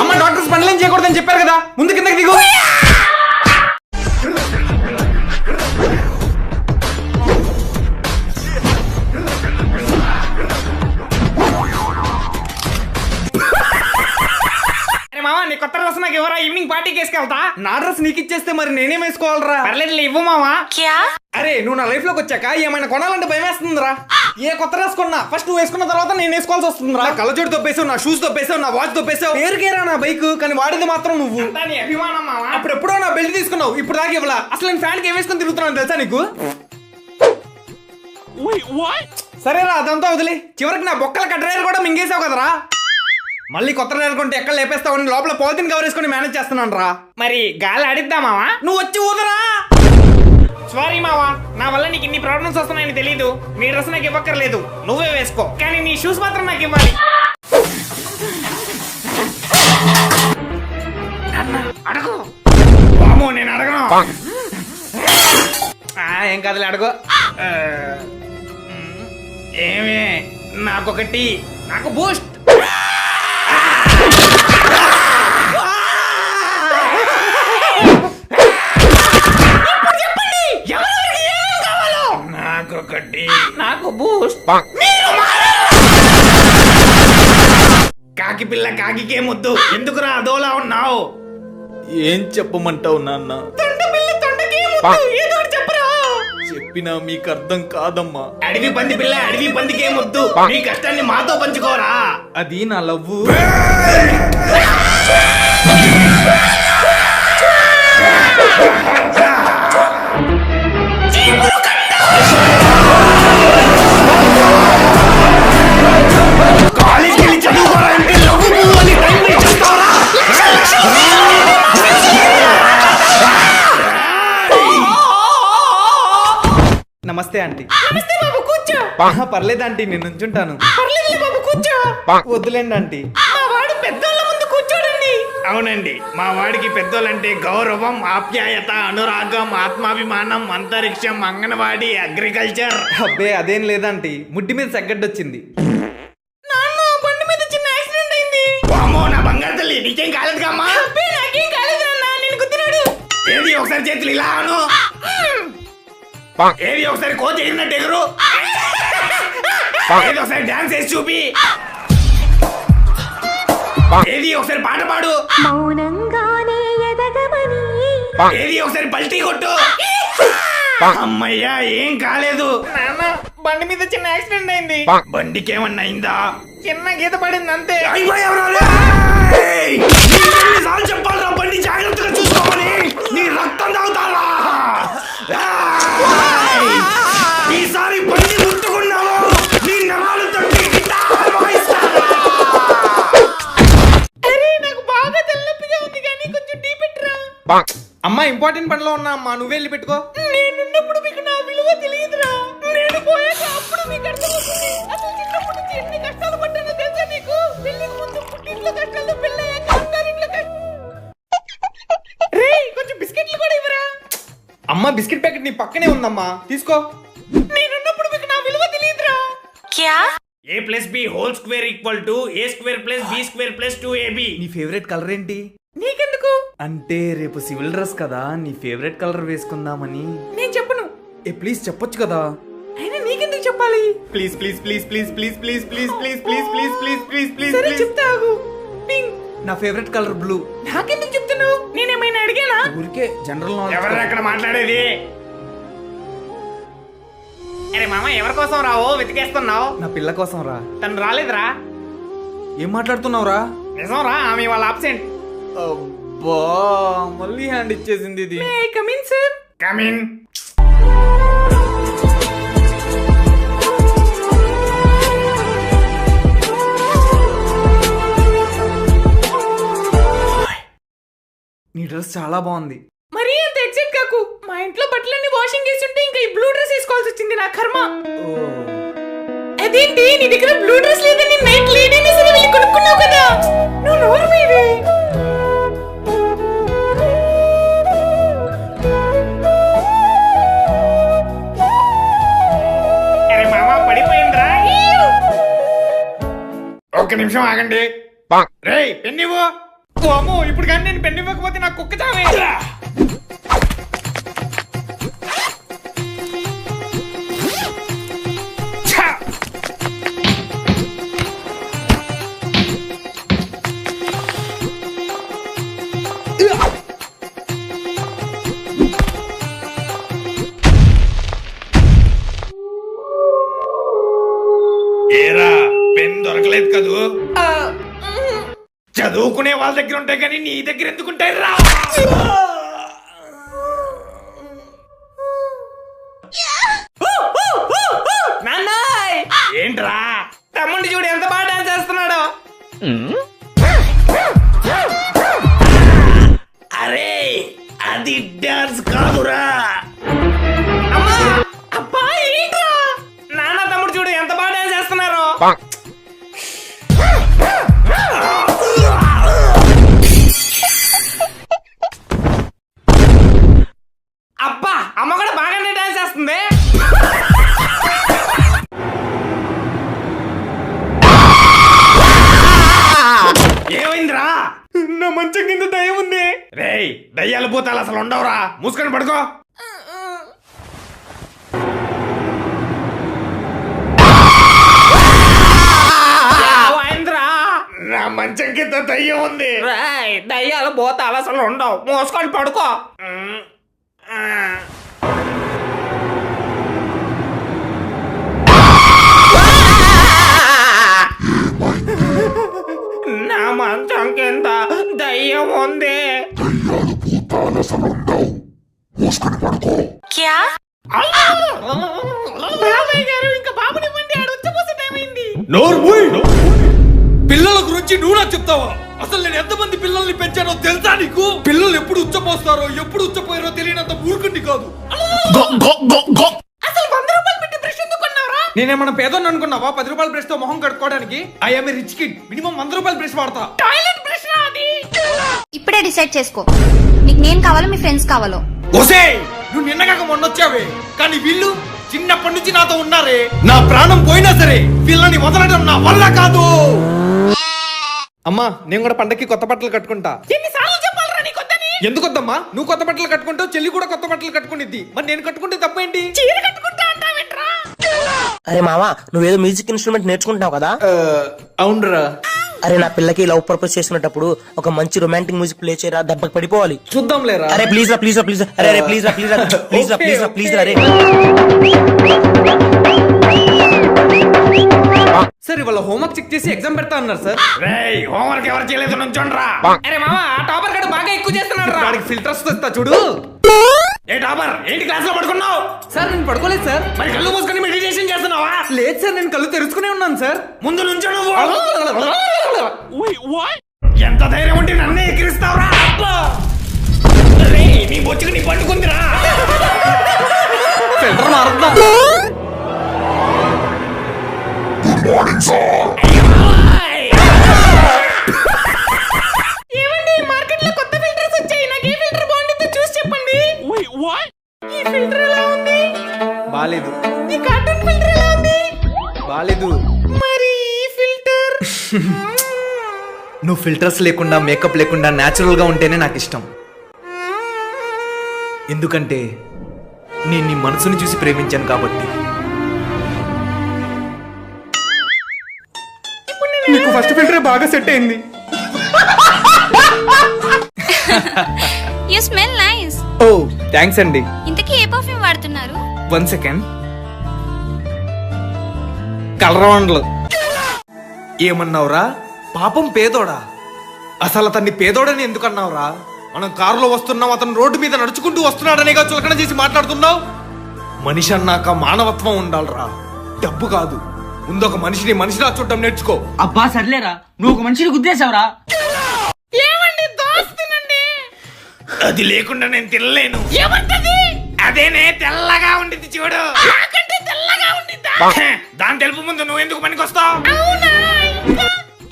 అమ్మ డాక్టర్స్ పనులేం చేయకూడదని చెప్పారు కదా, ముందు కిందకి దిగు. నీ కొత్త డ్రెస్ నాకు ఎవరా? ఈవినింగ్ పార్టీకి వేసుకెళ్తా. నా డ్రెస్ నీకు ఇచ్చేస్తే మరి నేనేం వేసుకోవాలరా? పర్లేదు ఇవ్వు మావా. అరే నువ్వు నా లైఫ్ లోకి వచ్చాక ఏమైనా కొనాలంటే భయం వేస్తుందిరా. ఏ కొత్త డ్రెస్ కొన్నా ఫస్ట్ నువ్వు వేసుకున్న తర్వాత నేను వేసుకోవాల్సి వస్తుందిరా. కళ్ళజోడు తప్పేసావు, నా షూస్ తప్పేసావు, నా వాచ్ తప్పేసావు. పేరుకేరా నా బైక్, కానీ వాడేది మాత్రం నువ్వు. నీ అభిమానం మావా. అప్పుడు ఎప్పుడో నా బెల్ట్ తీసుకున్నావు, ఇప్పుడు దాకా ఇవ్వలా. అసలు నేను ఫ్యాన్ కి ఏం వేసుకొని తిరుగుతున్నాను తెలుసా నీకు? సరేరా అదంతా వదిలే. చివరికి నా బొక్కల కట్రేరు కూడా మింగేసావు కదరా. మళ్ళీ కొత్త డ్రైవర్ కొంటే ఎక్కడ లేపేస్తావు, లోపల పాలిథిన్ కవర్ వేసుకొని మేనేజ్ చేస్తున్నాను రా. మరి గాలి ఆడిద్దా మావా? నువ్వు వచ్చి ఊదరా. సారీ మావా, నా వల్ల నీకు ఇన్ని ప్రాబ్లమ్స్ వస్తున్నాయని తెలీదు. నీ డ్రెస్ నాకు ఇవ్వక్కర్లేదు, నువ్వే వేసుకో. కానీ నీ షూస్ మాత్రం నాకు ఇవ్వాలి. అడగు. బామో నేను అడగను. ఏం కాదులే అడుగు. ఏమే నాకొకటి, నాకు బూస్ట్. నాకొకటి, నాకు బూస్ట్. కాకి పిల్ల కాకికే ముద్దు. ఎందుకురా అదోలా ఉన్నావు? ఏం చెప్పమంటావు నాన్న? చెప్పినా మీకు అర్థం కాదమ్మా. అడవి పంది పిల్ల అడవి పందికే ముద్దు. నీ కష్టాన్ని మాతో పంచుకోరా. అది నా లవ్వు. నమస్తే ఆంటీ. నమస్తే బాబు, కూర్చో. పర్లేదు ఆంటీ, నేను నుంచుంటాను. పర్లేదు బాబు, కూర్చో. వద్దులేండి ఆంటీ. మా వాడు పెద్దోళ్ళ ముందు కూర్చోడండి. అవునండి, మా వాడికి పెద్దోళ్ళంటే గౌరవం, ఆప్యాయత, అనురాగం, ఆత్మాభిమానం, అంతరిక్షం, అంగన్వాడీ, అగ్రికల్చర్. అబ్బే అదేం లేదంటీ, ముడ్డి మీద సగ్గడ్డొచ్చింది. నాన్న బండి మీద చిన్న యాక్సిడెంట్ అయింది. వామ్మో నా బంగారు తల్లి, నీకేం కాలేదుగా అమ్మా? నాకేం కాలేదు నాన్న, నేను గుద్దినాడు. ఏది ఒకసారి చేతులు ఇలా అను. ఏది ఒకసారి కోచ్ ఎగిరినట్టు ఎగురు. ఏది ఒకసారి డాన్స్ వేసి చూపి. ఏది ఒకసారి పాట పాడు. మౌనంగానే ఎదగమని. ఏది ఒకసారి పల్టీ కొట్టు. అమ్మయ్యా ఏం కాలేదు. నాన్న బండి మీద చిన్న యాక్సిడెంట్ అయింది. బండికి ఏమన్నా అయిందా? చిన్న గీత పడింది అంతే. చెప్పాలరా బండి జాగ్రత్తగా చూసుకోమని. నీ రక్తం తాగుతారా? ఈసారి బండి ముట్టుకున్నావు నీ నరాలు తట్టి నాకు బాగా తెల్లపిగా ఉంది కానీ కొంచెం టీ పెట్టరా. అమ్మా ఇంపార్టెంట్ పనిలో ఉన్నా అమ్మా, నువ్వు వెళ్ళి పెట్టుకో. నేనున్నప్పుడు మీకు నా విలువ తెలియదురా. నేను పోయాక అప్పుడు మీకు అర్థమవుతుంది. అసలు చిన్నప్పటి నుంచి ఎన్ని కష్టాలు పడ్డానో తెలుసా నీకు? పెళ్లికి ముందు పుట్టింట్లో కష్టాలు, పెళ్ళయ్యాక అత్తారింట్లో కష్టాలు. రేయ్ కొంచెం బిస్కెట్లు కూడా ఇవ్వరా. అమ్మా బిస్కెట్ ప్యాకెట్ నీ పక్కనే ఉందమ్మా, తీసుకో. నేనున్నప్పుడు మీకు నా విలువ తెలియదురా. a plus b whole square equal to a square plus b square plus 2ab. నీ ఫేవరెట్ కలర్ ఏంటి? నీకెందుకు? అంటే రేపు సివిల్ డ్రెస్ కదా, నీ ఫేవరెట్ కలర్ వేసుకుందామని. నేను చెప్పను. ప్లీజ్ చెప్పొచ్చు కదా. అయినా నీకెందుకు చెప్పాలి? Please please please please please please please please please please please please please సరే చెప్తాగు. పింక్. నా ఫేవరెట్ కలర్ బ్లూ. నాకెందుకు చెప్తున్నావు? నేనేమైనా అడిగానా? ఊరికే జనరల్ నాలెడ్జ్. ఎవరు అక్కడ మాట్లాడేది? అరే మామ ఎవరి కోసం రావో వెతికేస్తున్నావు? నా పిల్ల కోసం రా. తను రాలేదురా. ఏం మాట్లాడుతున్నావురా? నిజం రా, ఆమె వాళ్ళ ఆబ్సెంట్. అబ్బా మళ్ళీ హ్యాండ్ ఇచ్చేసింది ఇది. Come in sir. కమిన్. నీ డ్రెస్ చాలా బాగుంది. మరి అంత ఎగ్జైట్ కాకు. మా ఇంట్లో బట్టలన్నీ వాషింగ్ చేస్తుంటే ఇంకా ఈ బ్లూ డ్రెస్ వేసుకోవాల్సి వచ్చింది. నా కర్మ. అదేంటి నీ దగ్గర బ్లూ డ్రెస్ లేదని నైట్ లేట్ అయినా సరే వెళ్ళి కొనుక్కున్నావు కదా. నువ్వు నోరు మీవే. అరే మామ పడిపోయిండ్రా. ఒక్క నిమిషం ఆగండి. రేయ్ పెన్నివ్వు. ఓ అమ్మో ఇప్పుడు కానీ నేను పెన్ను ఇవ్వకపోతే నాకు కుక్క చావే. ఏరా పెన్ దొరకలేదు కదూ. చదువుకునే వాళ్ళ దగ్గర ఉంటాయి కానీ నీ దగ్గర ఎందుకుంటాయి రా. ఏంట్రా తమ్ముడి చూడు ఎంత బాగా డాన్స్ చేస్తున్నాడు. అరే అది డాన్స్ కాదురా. అబ్బా ఏంట్రా నాన్న తమ్ముడు చూడు ఎంత బాగా డాన్స్ చేస్తున్నారు. అబ్బా అమ్మ కూడా బాగానే డాన్స్ చేస్తుంది. ఏమైందిరా. నా మంచం కింద దయ్యం ఉంది. రేయ్ దయ్యాలు పోతాలు అసలు ఉండవురా. మూసుకొని పడుకో. నా మంచం కింద దయ్యం ఉంది. దయ్యాలు పోతాలు అసలు ఉండవు. మూసుకొని పడుకో. నా మంచం కింద దయ్యం ఉంది. బాబాయ్ గారు ఇంకా బాబునివ్వండి. ఆడ వచ్చేపోసే టైం అయింది. పిల్లల గురించి నువ్వు నాకు చెప్తావా? అసలు నేను ఎంతమంది పిల్లల్ని పెంచానో తెలుసా నీకు? పిల్లలు ఎప్పుడు ఉచ్చపోస్తారో ఎప్పుడు ఉచ్చపోయారో తెలియనంత మూర్ఖుడిని కాదు. అసలు 100 రూపాయలు పెట్టి బ్రష్ ఎందుకు కొన్నావురా? నేనేమన్నా పేదోని అనుకున్నావా 10 రూపాయల బ్రష్ తో మొహం కడుక్కోవడానికి? I'm a rich kid. Minimum 100 రూపాయల బ్రష్ వాడతా. టాయిలెట్ బ్రష్ రా అది. ఇప్పుడే డిసైడ్ చేసుకో, నీకు నేను కావాలో మీ ఫ్రెండ్స్ కావాలో. ఓసే నువ్వు నిన్నగాక మొన్నొచ్చావే, కానీ వీళ్ళు చిన్నప్పటి నుంచి నాతో ఉన్నారే. నా ప్రాణం పోయినా సరే వీళ్ళని వదలడం నా వల్ల కాదు. అమ్మా నేను కూడా పండక్కి కొత్త బట్టలు కట్టుకుంటా. ఎన్నిసార్లు చెప్పాలరా నీకు వద్దని? ఎందుకు వద్దమ్మా? నువ్వు కొత్త బట్టలు కట్టుకుంటావు, చెల్లి కూడా కొత్త బట్టలు కట్టుకునిద్ది. మరి నేను కట్టుకుంటే తప్పేంటి? చీర కట్టుకుంటా అంటావేంట్రా? అరే మావా నువ్వేదో మ్యూజిక్ ఇన్స్ట్రుమెంట్ నేర్చుకుంటున్నావు కదా. అవునరా. అరే నా పిల్లకి లవ్ ప్రపోజ్ చేసుకునేటప్పుడు ఒక మంచి రొమాంటిక్ మ్యూజిక్ ప్లే చేయరా, దెబ్బకి పడిపోవాలి. చూద్దాం లేరా. అరే ప్లీజ్ రా ప్లీజ్ రా ప్లీజ్. అరే ప్లీజ్ రా ప్లీజ్ రా ప్లీజ్ రా ప్లీజ్ రా ప్లీజ్ రా. అరే సార్ ఇవాళ హోంవర్క్ చెక్ చేసి ఎగ్జామ్ పెడతా అన్నారు సార్. రేయ్ హోంవర్క్ ఎవరు చేయలేదు నుంచోండ్రా. అరే మామ ఆ టాపర్ గడు బాగా ఎక్కువ చేస్తున్నాడు రా. వాడికి ఫిల్టర్స్ వస్తా చూడు. ఏ టాపర్ ఏంటి క్లాస్ లో పడుకున్నావు? సార్ నేను పడుకోలేదు సార్. మరి కళ్ళు మూసుకొని మెడిటేషన్ చేస్తున్నావా? లేదు సార్ నేను కళ్ళు తెరుచుకునే ఉన్నాను సార్. ముందు నుంచో నువ్వు. ఎంత ధైర్యం ఉంటే నన్నే ఎక్కిరిస్తావురా. రేయ్ నీ బొచ్చుకు నీ పండుకుందిరా. ఫిల్టర్ మారుద్దా. ఏమండి మార్కెట్ లో కొత్త ఫిల్టర్స్ వచ్చాయి. నాకు ఏ ఫిల్టర్ బాగుంటుందో చూసి చెప్పండి. ఈ ఫిల్టర్ ఎలా ఉంది? బాలేదు. ఈ కార్టూన్ ఫిల్టర్ ఎలా ఉంది? బాలేదు. మరి ఈ ఫిల్టర్? నువ్వు ఫిల్టర్స్ లేకుండా మేకప్ లేకుండా న్యాచురల్ గా ఉంటేనే నాకు ఇష్టం. ఎందుకంటే నేను నీ మనసుని చూసి ప్రేమించాను కాబట్టి. నీకు ఫస్ట్ ఫిల్టర్ బాగా సెట్ అయింది. You smell nice. Oh thanks అండి. ఇంతకీ ఏ పర్ఫ్యూమ్ వాడుతున్నారు? 1 సెకండ్. కలరవండ్లు. ఏమన్నావురా? పాపం పేదోడా. అసలు అతన్ని పేదోడని ఎందుకు అన్నావురా? మనం కారులో వస్తున్నాం, అతను రోడ్డు మీద నడుచుకుంటూ వస్తున్నాడనేగా చులకన చేసి మాట్లాడుతున్నావు. మనిషి అన్నాక మానవత్వం ఉండాలిరా, డబ్బు కాదు. ముందొక మనిషిని మనిషిలా చూడటం నేర్చుకో. అబ్బా సర్లేరా, నువ్వు ఒక మనిషిని గుద్దేశావురా. అది లేకుండా నేను తినలేను. ఏమంటది? అదేనే తెల్లగా ఉండిద్ది చూడు. తెల్లగా ఉండిద్దా? దాని తెలుపు ముందు నువ్వు ఎందుకు పనికొస్తావు?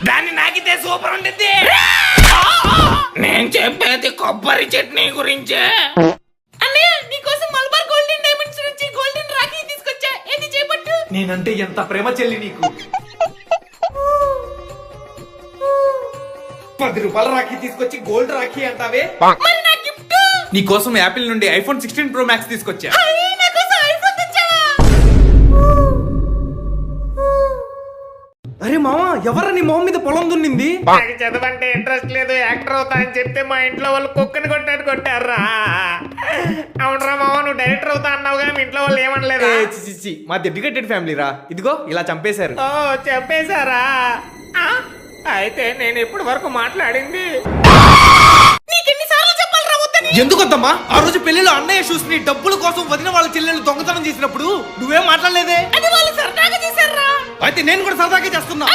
దాన్ని నాకితే సూపర్ ఉండిద్ది. నేను చెప్పేది కొబ్బరి చట్నీ గురించే. నీకోసం మలబార్ గోల్డెన్ డైమండ్స్ నుంచి గోల్డెన్ రాఖీ తీసుకొచ్చా. ఏది చేపట్టు. నేనంటే ఎంత ప్రేమ చెల్లి నీకు. 10 రూపాయల రాఖీ తీసుకొచ్చి గోల్డ్ రాఖీ అంటావే. నీకోసం యాపిల్ నుండి ఐఫోన్ 16 Pro Max తీసుకొచ్చా. అరే మామా, ఎవరా నీ మొహం మీద పొలం దున్నింది? నాకు చదవంటే ఇంట్రెస్ట్ లేదు, యాక్టర్ అవుతా అని చెప్తే మా ఇంట్లో వాళ్ళు కుక్కని కొట్టారా. అవునరా మామ, నువ్వు డైరెక్టర్ అవుతా అన్నావుగా, మీ ఇంట్లో వాళ్ళు ఏమనలేదా? మా డెడికేటెడ్ ఫ్యామిలీ రా. ఇదిగో ఇలా చంపేశారు. ఓ చెప్పేశారా? అయితే నేను ఇప్పటి వరకు మాట్లాడింది నీకెన్నిసార్లు చెప్పాలరా వద్దని? ఎందుకు వద్దమ్మా? ఆ రోజు పెళ్లిలో అన్నయ్య షూస్ ని డబ్బుల కోసం వదిన వాళ్ళ చెల్లెలు దొంగతనం చేసినప్పుడు నువ్వేం మాట్లాడలేదే. అది వాళ్ళు సరదాగా చేశారా. అయితే నేను కూడా సరదాగా చేస్తున్నా.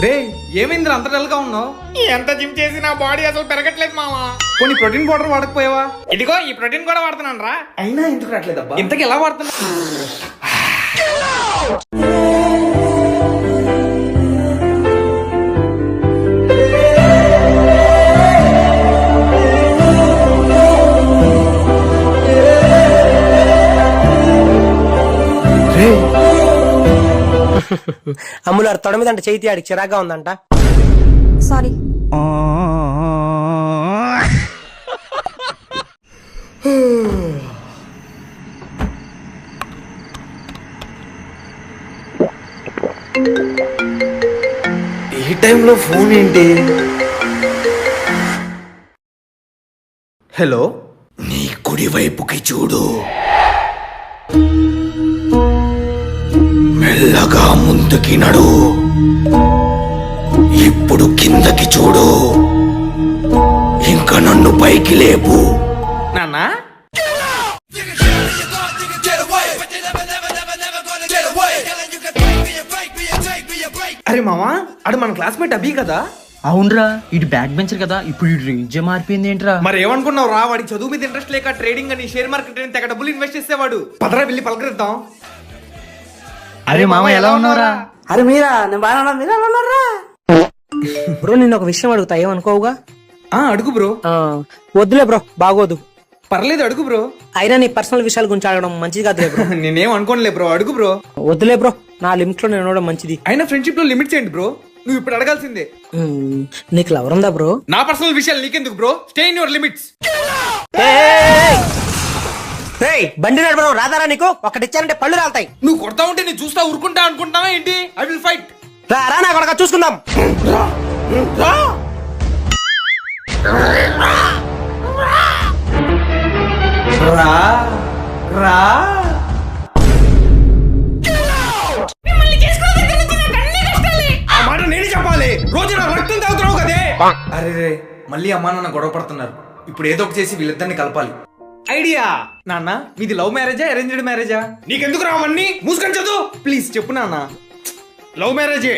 రే ఏమైందిరా అంత డల్ గా ఉన్నావు? ఎంత జిమ్ చేసి నా బాడీ అసలు పెరగట్లేదు మామా. కొన్ని ప్రోటీన్ పౌడర్ వాడకపోయావా? ఇదిగో ఈ ప్రోటీన్ కూడా వాడుతున్నాను రా. అయినా ఎందుకు రావట్లేదబ్బా? ఇంతకి ఎలా వాడుతున్నా? అమ్ములారు తొడ మీద అంటే చేతి ఆడికి చిరాగ్గా ఉందంట. సారీ. ఈ టైంలో ఫోన్ ఏంటి? హలో, నీ కుడి వైపుకి చూడు, మెల్లగా ముందుకి నడు. ఇప్పుడు కిందకి చూడు, ఇంకా నన్ను పైకి లేపు. నాన్న అరే మామా, అడు మన క్లాస్మేట్ అభి కదా? అవునరా, ఇటు బ్యాక్ బెంచర్ కదా, ఇప్పుడు ఇటు రేంజ్ మారిపోయింది ఏంట్రా? మరి ఏమనుకున్నావు రా? వాడికి చదువు మీద ఇంట్రెస్ట్ లేక ట్రేడింగ్ అని షేర్ మార్కెట్ అని తెగ డబ్బులు ఇన్వెస్ట్ చేసేవాడు. పదరా వెళ్ళి పలకరిద్దాం. అరే మామ ఎలా ఉన్నావురా? అరే మీరా, నేను బాగా మీరు ఎలా ఉన్నారా? బ్రో నేను ఒక విషయం అడుగుతా, ఏమనుకోవుగా? అడుగు బ్రో. వద్దులే బ్రో, బాగోదు. పర్లేదు అడుగు బ్రో. అయినా నీ పర్సనల్ విషయాల గురించి అడగడం మంచిది కాదులే బ్రో. నేనేం అనుకోనులే బ్రో, అడుగు బ్రో. వద్దులే బ్రో, నా లిమిట్ లో నేను ఉండడం మంచిది. అయినా ఫ్రెండ్షిప్ లో లిమిట్స్ ఏంటి బ్రో? నువ్వు ఇప్పుడు అడగాల్సిందే. నీకు లవర్ ఉందా బ్రో? నా పర్సనల్ విషయాలు నీకెందుకు bro? Stay in your limits. బండి నడపడం రాదారా నీకు? ఒకటిచ్చారంటే పళ్ళు రాలుతాయి. నువ్వు కొడతా ఉంటే నేను చూస్తా ఊరుకుంటా అనుకుంటావా ఏంటి? I will fight. రా నా కొడక, చూసుకుందాం. రా రా. ఆ మాట నేను చెప్పాలి. రోజు నా రక్తం తాగుతున్నావు కదే. అరే రే, మళ్ళీ అమ్మా నాన్న గొడవ పడుతున్నారు. ఇప్పుడు ఏదో ఒకటి చేసి వీళ్ళిద్దరిని కలపాలి. ఐడియా. నాన్న, మీది లవ్ మ్యారేజా అరేంజ్డ్ మ్యారేజా? నీకెందుకు రావన్నీ? మూసుకొని చదువు ప్లీజ్. చెప్పు నాన్న. లవ్ మ్యారేజే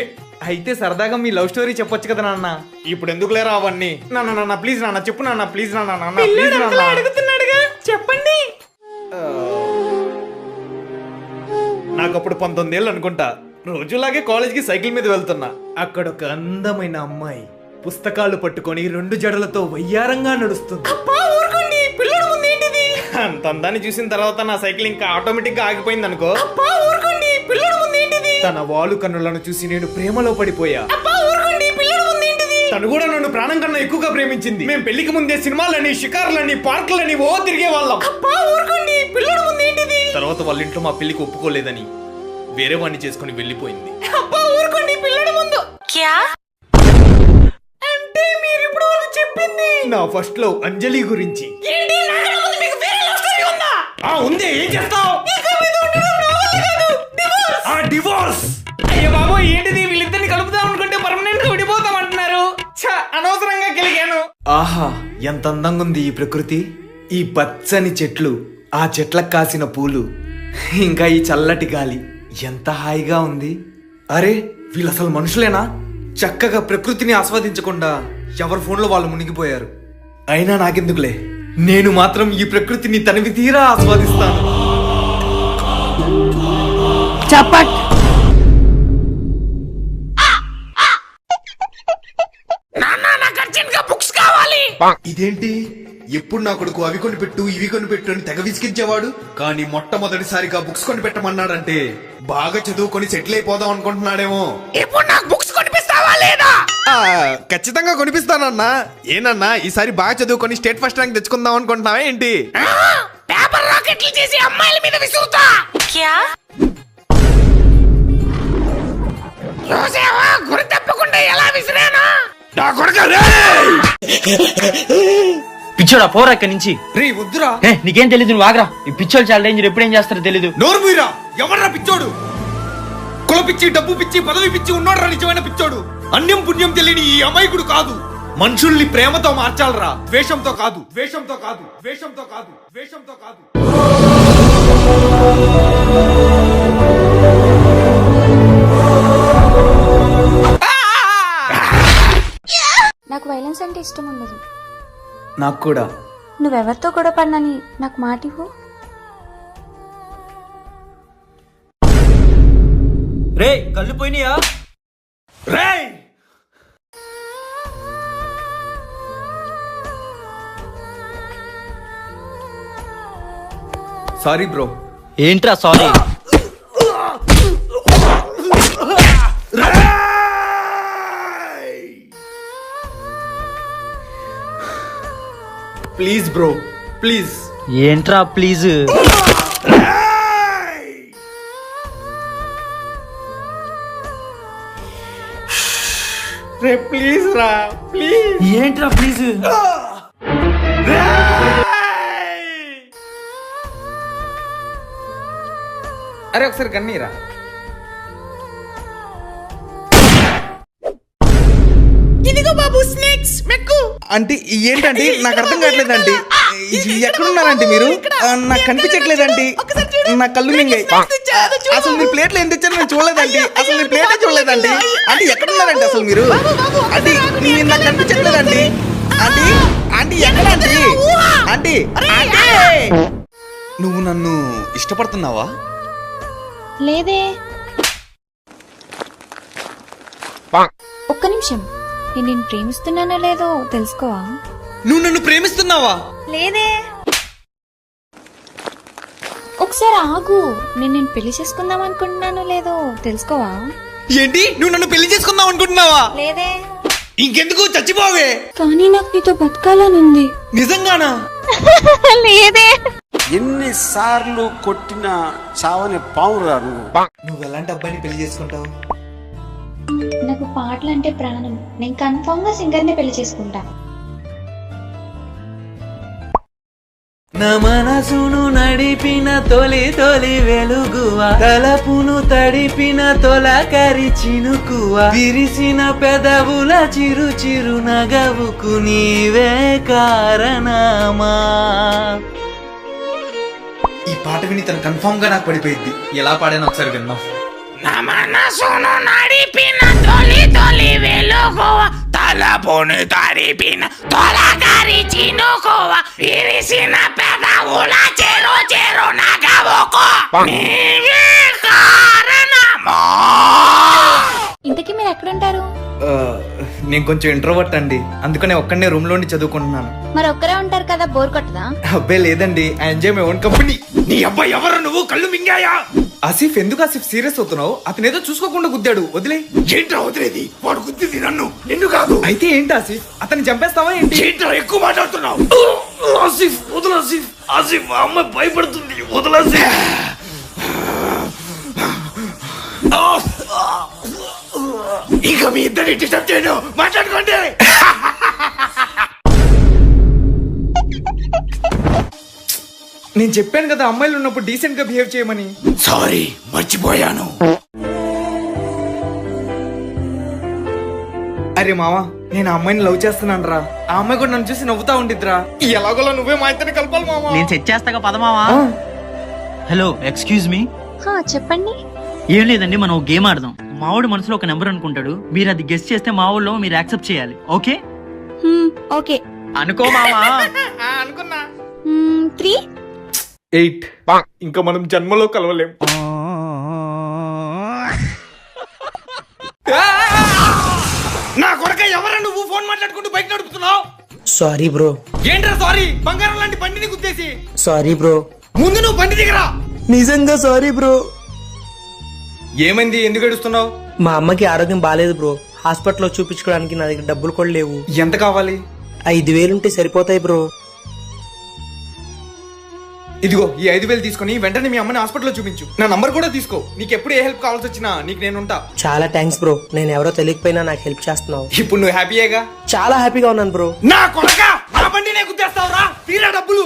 అయితే సరదాగా మీ లవ్ స్టోరీ చెప్పొచ్చు కదా నాన్న. ఇప్పుడు ఎందుకు లేరా అవన్నీ? నాన్న నాన్న ప్లీజ్ నాన్న చెప్పు నాన్న. ప్లీజ్ నాన్న. నాన్న ప్లీజ్ నాన్న. అడుగుతున్నాడుగా, చెప్పండి. నాకప్పుడు 19 ఏళ్ళు అనుకుంటా. రోజులాగే కాలేజ్కి సైకిల్ మీద వెళ్తున్నా. అక్కడ ఒక అందమైన అమ్మాయి పుస్తకాలు పట్టుకొని 2 జడలతో వయ్యారంగా నడుస్తుంది. అంత అందాన్ని చూసిన తర్వాత నా సైకిల్ ఇంకా ఆటోమేటిక్ గా ఆగిపోయింది అనుకో. తన వాలు కన్నులను చూసి నేను ప్రేమలో పడిపోయా. తను కూడా నన్ను ప్రాణం కన్నా ఎక్కువగా ప్రేమించింది. మేము పెళ్లికి ముందే సినిమాలని, షికార్లని, పార్కులని ఓ తిరిగే వాళ్ళం. తర్వాత వాళ్ళ ఇంట్లో మా పెళ్లికి ఒప్పుకోలేదని వేరే వాడిని చేసుకుని వెళ్ళిపోయింది. అంటే మీరు ఇప్పుడు చెప్పింది నా ఫస్ట్ లవ్ అంజలి గురించి. ఉంది. ఏం చేస్తావు? డివోర్స్. అయ్యో బాబు, ఏంటిది ఆహా, ఎంత అందంగా ఉంది ఈ ప్రకృతి. ఈ పచ్చని చెట్లు, ఆ చెట్లకు కాసిన పూలు, ఇంకా ఈ చల్లటి గాలి ఎంత హాయిగా ఉంది. అరే, వీళ్ళు అసలు మనుషులేనా? చక్కగా ప్రకృతిని ఆస్వాదించకుండా ఎవరి ఫోన్లో వాళ్ళు మునిగిపోయారు. అయినా నాకెందుకులే, నేను మాత్రం ఈ ప్రకృతిని తనివి తీరా ఆస్వాదిస్తాను. చప్పట్. బుక్స్ కావాలి. ఇదేంటి, ఎప్పుడు నా కొడుకు అవి కొని పెట్టు ఇవి కొని పెట్టు అని తెగ విసిగించేవాడు, కానీ మొట్టమొదటిసారిగా బుక్స్ కొని పెట్టమన్నాడంటే బాగా చదువుకొని సెటిల్ అయిపోదాం అనుకుంటున్నాడేమో. ఇప్పుడు నాకు బుక్స్ కొనిపిస్తావా లేదా? ఖచ్చితంగా కొనిపిస్తానన్నా. ఏనన్నా, ఈసారి బాగా చదువుకొని స్టేట్ ఫస్ట్ ర్యాంక్ తెచ్చుకుందాం అనుకుంటున్నావా ఏంటి? పేపర్ రాకెట్లు చేసి అమ్మాయిల మీద విసురుతా. చూసావా, గురి తప్పకుండా ఎలా విసిరానా? నా కొడుకు పిచ్చోడా, పోరా ఇక్కడి నుంచి. రే వద్దురా. నీకేం తెలీదు, నువ్వు ఆగరా. ఈ పిచ్చోళ్ళు చాలా డేంజర్, ఎప్పుడేం చేస్తారో తెలీదు. నోరు మీరా. ఎవర్రా పిచ్చోడు? కుల పిచ్చి, డబ్బు పిచ్చి, పదవి పిచ్చి ఉన్నోడ్రా నిజమైన పిచ్చోడు. అన్యం పుణ్యం తెలియని ఈ అమాయకుడు కాదు. మనుషుల్ని ప్రేమతో మార్చాలరా, ద్వేషంతో కాదు. ద్వేషంతో కాదు, ద్వేషంతో కాదు, ద్వేషంతో కాదు. నాకు వైలెన్స్ అంటే ఇష్టం ఉండదు. నాకు కూడా. నువ్వెవరితో కూడా పడినని నాకు మాట ఇవ్వు. రే, కళ్ళు పోయినాయా? రేయ్, సారీ బ్రో. ఏంట్రా సారీ? Please bro, please. ఏంట్రా ప్లీజ్? రే ప్లీజ్ రా, ప్లీజ్. ఏంట్రా ప్లీజ్? అరే ఒకసారి కన్నీరా. ఇదిగో బాబు స్నేక్స్ మెక్కు. అంటే ఏంటంటే నాకు అర్థం కావట్లేదండి. ఎక్కడున్నారండి మీరు? నాకు కనిపించట్లేదండి. నా కళ్ళు మింగాయి. అసలు మీరు ప్లేట్లు ఏం తెచ్చారో నేను చూడలేదండి. అసలు మీరు ప్లేటే చూడలేదండి. అంటే ఎక్కడున్నారండి అసలు మీరు? అంటే మీరు నాకు కనిపించట్లేదండి. అంటే అంటే ఎక్కడండి? అంటే నువ్వు నన్ను ఇష్టపడుతున్నావా? లేదే. ఒక్క నిమిషం, నేను నిన్ను ప్రేమిస్తున్నానో లేదో తెలుసుకోవా? నువ్వు నన్ను ప్రేమిస్తున్నావా? లేదే. ఒకసారి ఆగు, నేను పెళ్లి చేసుకుందాం అనుకుంటున్నానో లేదో తెలుసుకోవా? ఏంటి, నువ్వు నన్ను పెళ్లి చేసుకుందాం అనుకుంటున్నావా? లేదే. ఇంకెందుకు, చచ్చిపోవే. కానీ నాకు నీతో బతకాలనుంది. నిజంగానా? లేదే. ఎన్నిసార్లు కొట్టిన చావని పావురా నువ్వు ఎలాంటి అబ్బాయిని పెళ్లి చేసుకుంటావు? నాకు పాటలు అంటే ప్రాణం. నేను కన్ఫర్మ్ గా సింగర్ ని పెళ్లి చేసుకుంటా. నా మనసును నడిపిన తొలి తొలి వెలుగువ, తలపును తడిపిన తొలకరి చినుకువ, విరిసిన పెదవుల చిరు చిరు నగవుకు నీవే కారణమా. ఈ పాట విని తను కన్ఫర్మ్ గా నాకు పడిపోయింది. ఎలా పాడానో ఒకసారి విన్నాం. నా మనసును నడిపిన తొలి తొలి వెలుగువ, తలపును తడిపిన తొలకరి చినుకువ, విరిసిన పెదవుల చెరు చెరు నగవుకు నీవే కారణమా. ఇంతకీ మీరు ఎక్కడుంటారు? నేను కొంచెం ఇంట్రోవర్ట్ అండి, అందుకనే ఒక్కడనే రూమ్ లోని చదువుకుంటున్నాను. మరి ఒక్కరే ఉంటారు కదా, బోర్ కొట్టదా? అబ్బాయి లేదండి, I enjoy my own company. నీ అబ్బాయి ఎవరు? నువ్వు కళ్ళు మింగాయా? ఆసిఫ్, ఎందుకు ఆసిఫ్ సీరియస్ అవుతున్నావు? అతను ఏదో చూసుకోకుండా గుద్దాడు, వదిలే. ఏంట్రా వదిలేది? వాడు గుద్దింది నన్ను, నిన్ను కాదు. అయితే ఏంటి ఆసిఫ్, అతన్ని చంపేస్తావా ఏంటి? ఏంట్రా ఎక్కువ మాట్లాడుతున్నావు? ఆసిఫ్ వదలు ఆసిఫ్. ఆసిఫ్, ఆ అమ్మాయి భయపడుతుంది, వదలు ఆసిఫ్. ఇక మీ ఇద్దరి డిస్టర్బ్ చేయను, మాట్లాడుకోండి. నేను చెప్పాను కదా అమ్మాయిలు ఉన్నప్పుడు డీసెంట్ గా బిహేవ్ చేయమని. సారీ, మర్చిపోయాను. అరే మావా, నేను ఆ అమ్మాయిని లవ్ చేస్తున్నాను రా. ఆ అమ్మాయి కూడా నన్ను చూసి నవ్వుతా ఉండిద్దిరా. ఎలాగోలా నువ్వే మా ఇద్దరిని కలపాలి మామ. నేను సెట్ చేస్తాగా పదమావా. Hello excuse me. చెప్పండి. ఏం లేదండి, మనం ఒక గేమ్ ఆడదాం. మావాడు మనసులో ఒక నెంబర్ అనుకుంటాడు, మీరు అది గెస్ చేస్తే మా ఊళ్ళో మీరు యాక్సెప్ట్ చేయాలి. ఓకే? ఓకే. అనుకో మామా. అనుకున్నా. 3. 8. ఇంకా మనం జన్మలో కలవలేం. నా కొడక ఎవరా నువ్వు ఫోన్ మాట్లాడుకుంటూ బైక్ నడుపుతున్నావు? Sorry bro. ఏంట్రా సారీ? బంగారం లాంటి బండిని గుద్దేసి. Sorry bro. ముందు నువ్వు బండి దిగరా. నిజంగా సారీ బ్రో. ఏమైంది? ఎందుకు ఏడుస్తున్నావు? మా అమ్మకి ఆరోగ్యం బాగాలేదు బ్రో. హాస్పిటల్లో చూపించుకోవడానికి నా దగ్గర డబ్బులు కూడా లేవు. ఎంత కావాలి? 5,000 ఉంటే సరిపోతాయి బ్రో. ఇదిగో ఈ 5,000 తీసుకొని వెంటనే మీ అమ్మని హాస్పిటల్లో చూపించు. నా నంబర్ కూడా తీసుకో. నీకు ఎప్పుడు ఏ హెల్ప్ కావాల్సి వచ్చినా నీకు నేనుంటా. చాలా థ్యాంక్స్ బ్రో. నేను ఎవరో తెలియకపోయినా నాకు హెల్ప్ చేస్తున్నావు. ఇప్పుడు నువ్వు హ్యాపీయేగా? చాలా హ్యాపీగా ఉన్నాను బ్రో. నా కొడక నా బండినే గుద్దేస్తావురా? తీరా డబ్బులు.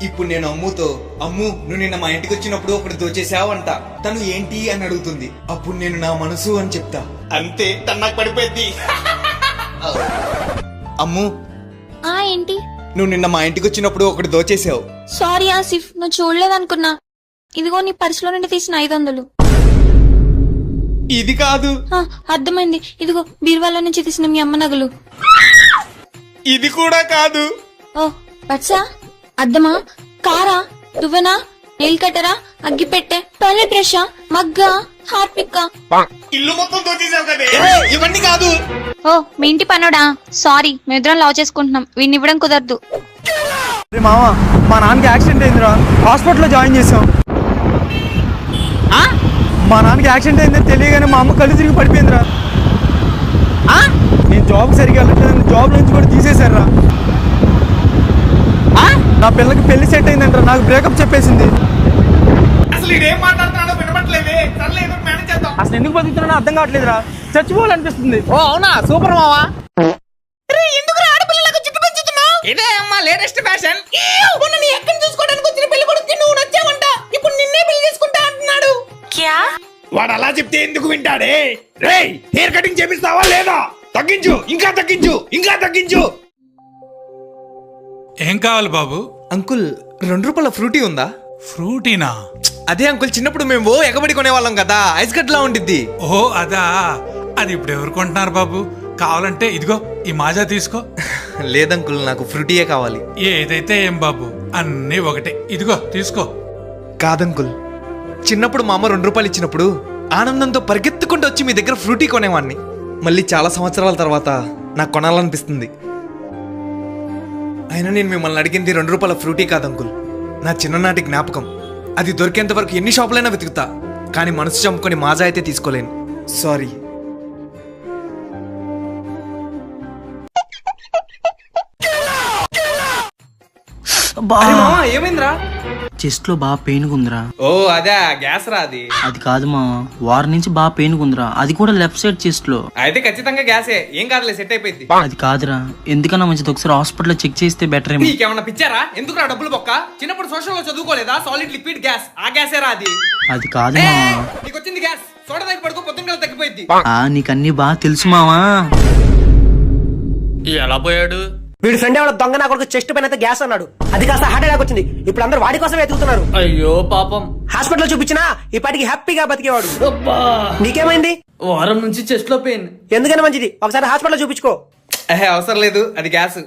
ఇప్పుడు నేను అమ్ముతో, అమ్ము నువ్వు నిన్న మా ఇంటికి వచ్చినప్పుడు ఒకటి దోచేసావంట. తను ఏంటి అని అడుగుతుంది. అప్పుడు నేను నా మనసు అని చెప్తా. అంతే, తను నాకు పడిపోయింది. అమ్ము ఏంటి? నువ్వు నిన్న మా ఇంటికి వచ్చినప్పుడు ఒకటి దోచేసావు. సారీ ఆసిఫ్, నువ్వు చూడలేదనుకున్నా. ఇదిగో నీ పర్సులో నుండి తీసిన 500. ఇది కాదు. అర్థమైంది. ఇదిగో బీరువాలో నుంచి తీసిన మీ అమ్మ నగలు. ఇది కూడా కాదు. ఓ పర్సా? అద్దమా? కారా? దువ్వెనా? నెయిల్ కట్టరా? అగ్గిపెట్టె? టాయిలెట్ బ్రషా? మగ్గా? హార్పిక్కా? ఇల్లు మొత్తం దోచేసావు కదే. ఇవన్నీ కాదు. ఓ మీ ఇంటి పనోడా? సారీ, మేమిద్దరం లవ్ చేసుకుంటున్నాం. వీడిని ఇవ్వడం కుదరదు. మామ, మా నాన్నకి యాక్సిడెంట్ అయిందిరా. హాస్పిటల్లో జాయిన్ చేసాం. మా నాన్నకి యాక్సిడెంట్ అయిందని తెలియగానే మా అమ్మ కళ్ళు తిరిగి పడిపోయిందిరా. నేను జాబ్ సరిగ్గా వెళ్ళట్లేదని జాబ్ నుంచి కూడా తీసేశారా. నా పిల్లకి పెళ్లి సెట్ అయిందంటారా. నాకు బ్రేకప్ చెప్పేసింది. అసలు ఇదేం మాట్లాడుతున్నాడో వినపట్లేదే. సర్లే ఏదో మేనేజ్ చేద్దాం. అసలు ఎందుకు బతుకుతున్నా అర్థం కావట్లేదురా. చచ్చిపోవాలనిపిస్తుంది. ఓ అవునా? సూపర్ మావా. ఇదే అమ్మా లేటెస్ట్ ఫ్యాషన్. మొన్న నీ ఎక్కడి చూసుకోవడానికి వచ్చిన పెళ్లి కొడుకు నువ్వు నచ్చావంట. ఇప్పుడు నిన్నే పెళ్లి చేసుకుంటా అంటున్నాడు. వాడు అలా చెప్తే ఎందుకు వింటాడే? రేయ్, హెయిర్ కటింగ్ చేపిస్తావా లేదా? తగ్గించు, ఇంకా తగ్గించు, ఇంకా తగ్గించు. ఏం కావాలి బాబు? అంకుల్, 2 రూపాయల ఫ్రూటీ ఉందా? ఫ్రూటీనా? అదే అంకుల్, చిన్నప్పుడు మేము ఎగబడి కొనేవాళ్ళం కదా, ఐస్ గడ్లా ఉండిద్ది. ఓ అదా. అది ఇప్పుడు ఎవరు కొంటున్నారు బాబు? కావాలంటే ఇదిగో ఈ మాజా తీసుకో. లేదంకుల్, నాకు ఫ్రూటీయే కావాలి. ఏదైతే ఏం బాబు, అన్నీ ఒకటే. ఇదిగో తీసుకో. కాదంకుల్, చిన్నప్పుడు మా అమ్మ 2 రూపాయలు ఇచ్చినప్పుడు ఆనందంతో పరిగెత్తుకుంటూ వచ్చి మీ దగ్గర ఫ్రూటీ కొనేవాడిని. మళ్ళీ చాలా సంవత్సరాల తర్వాత నాకు కొనాలనిపిస్తుంది. అయినా నేను మిమ్మల్ని అడిగింది 2 రూపాయల ఫ్రూటీ కాదంకుల్, నా చిన్ననాటి జ్ఞాపకం. అది దొరికేంత వరకు ఎన్ని షాపులైనా వెతుకుతా, కానీ మనసు చంపుకొని మాజా అయితే తీసుకోలేను. సారీ. ఏమైందిరా? చెస్ట్ లో బాగా పెయిన్ ఉందిరా. ఓ అదే గ్యాస్ రా. అది కాదు మా, వారం నుంచి బాగా పెయిన్ ఉందిరా. అది కూడా లెఫ్ట్ సైడ్ చెస్ట్ లో. అయితే ఖచ్చితంగా గ్యాసే. ఏం కాదులే, సెట్ అయిపోయింది. అది కాదురా, ఎందుకన్నా మంచిది ఒకసారి హాస్పిటల్లో చెక్ చేస్తే బెటర్ ఏమో. నీకేమన్నా పిచ్చారా? ఎందుకురా డబ్బులు బొక్క? చిన్నప్పుడు సోషల్ లో చదువుకోలేదా? సాలిడ్ లిక్విడ్ గ్యాస్, ఆ గ్యాసే రా అది. అది కాదు మా. నీకు వచ్చింది గ్యాస్. సోడా దగ్గర పడుకో, పొద్దున్న తగ్గిపోయింది. నీకు అన్ని బాగా తెలుసు మావా. ఎలా పోయాడు? వీడి ఫ్రెండ్ ఎవడో దొంగ నా కొడుకు చెస్ట్ పైన గ్యాస్ అన్నాడు. అది కాస్త హార్ట్ అటాక్ వచ్చింది. ఇప్పుడు అందరూ వాడి కోసం వెతుకుతున్నారు. అయ్యో పాపం. హాస్పిటల్లో చూపించినా ఈ పాటికి హ్యాపీగా బతికేవాడు. నీకేమైంది? వారం నుంచి చెస్ట్ లో పెయిన్. ఎందుకని మంచిది, ఒకసారి హాస్పిటల్లో చూపించుకో. అవసరం లేదు, అది గ్యాస్.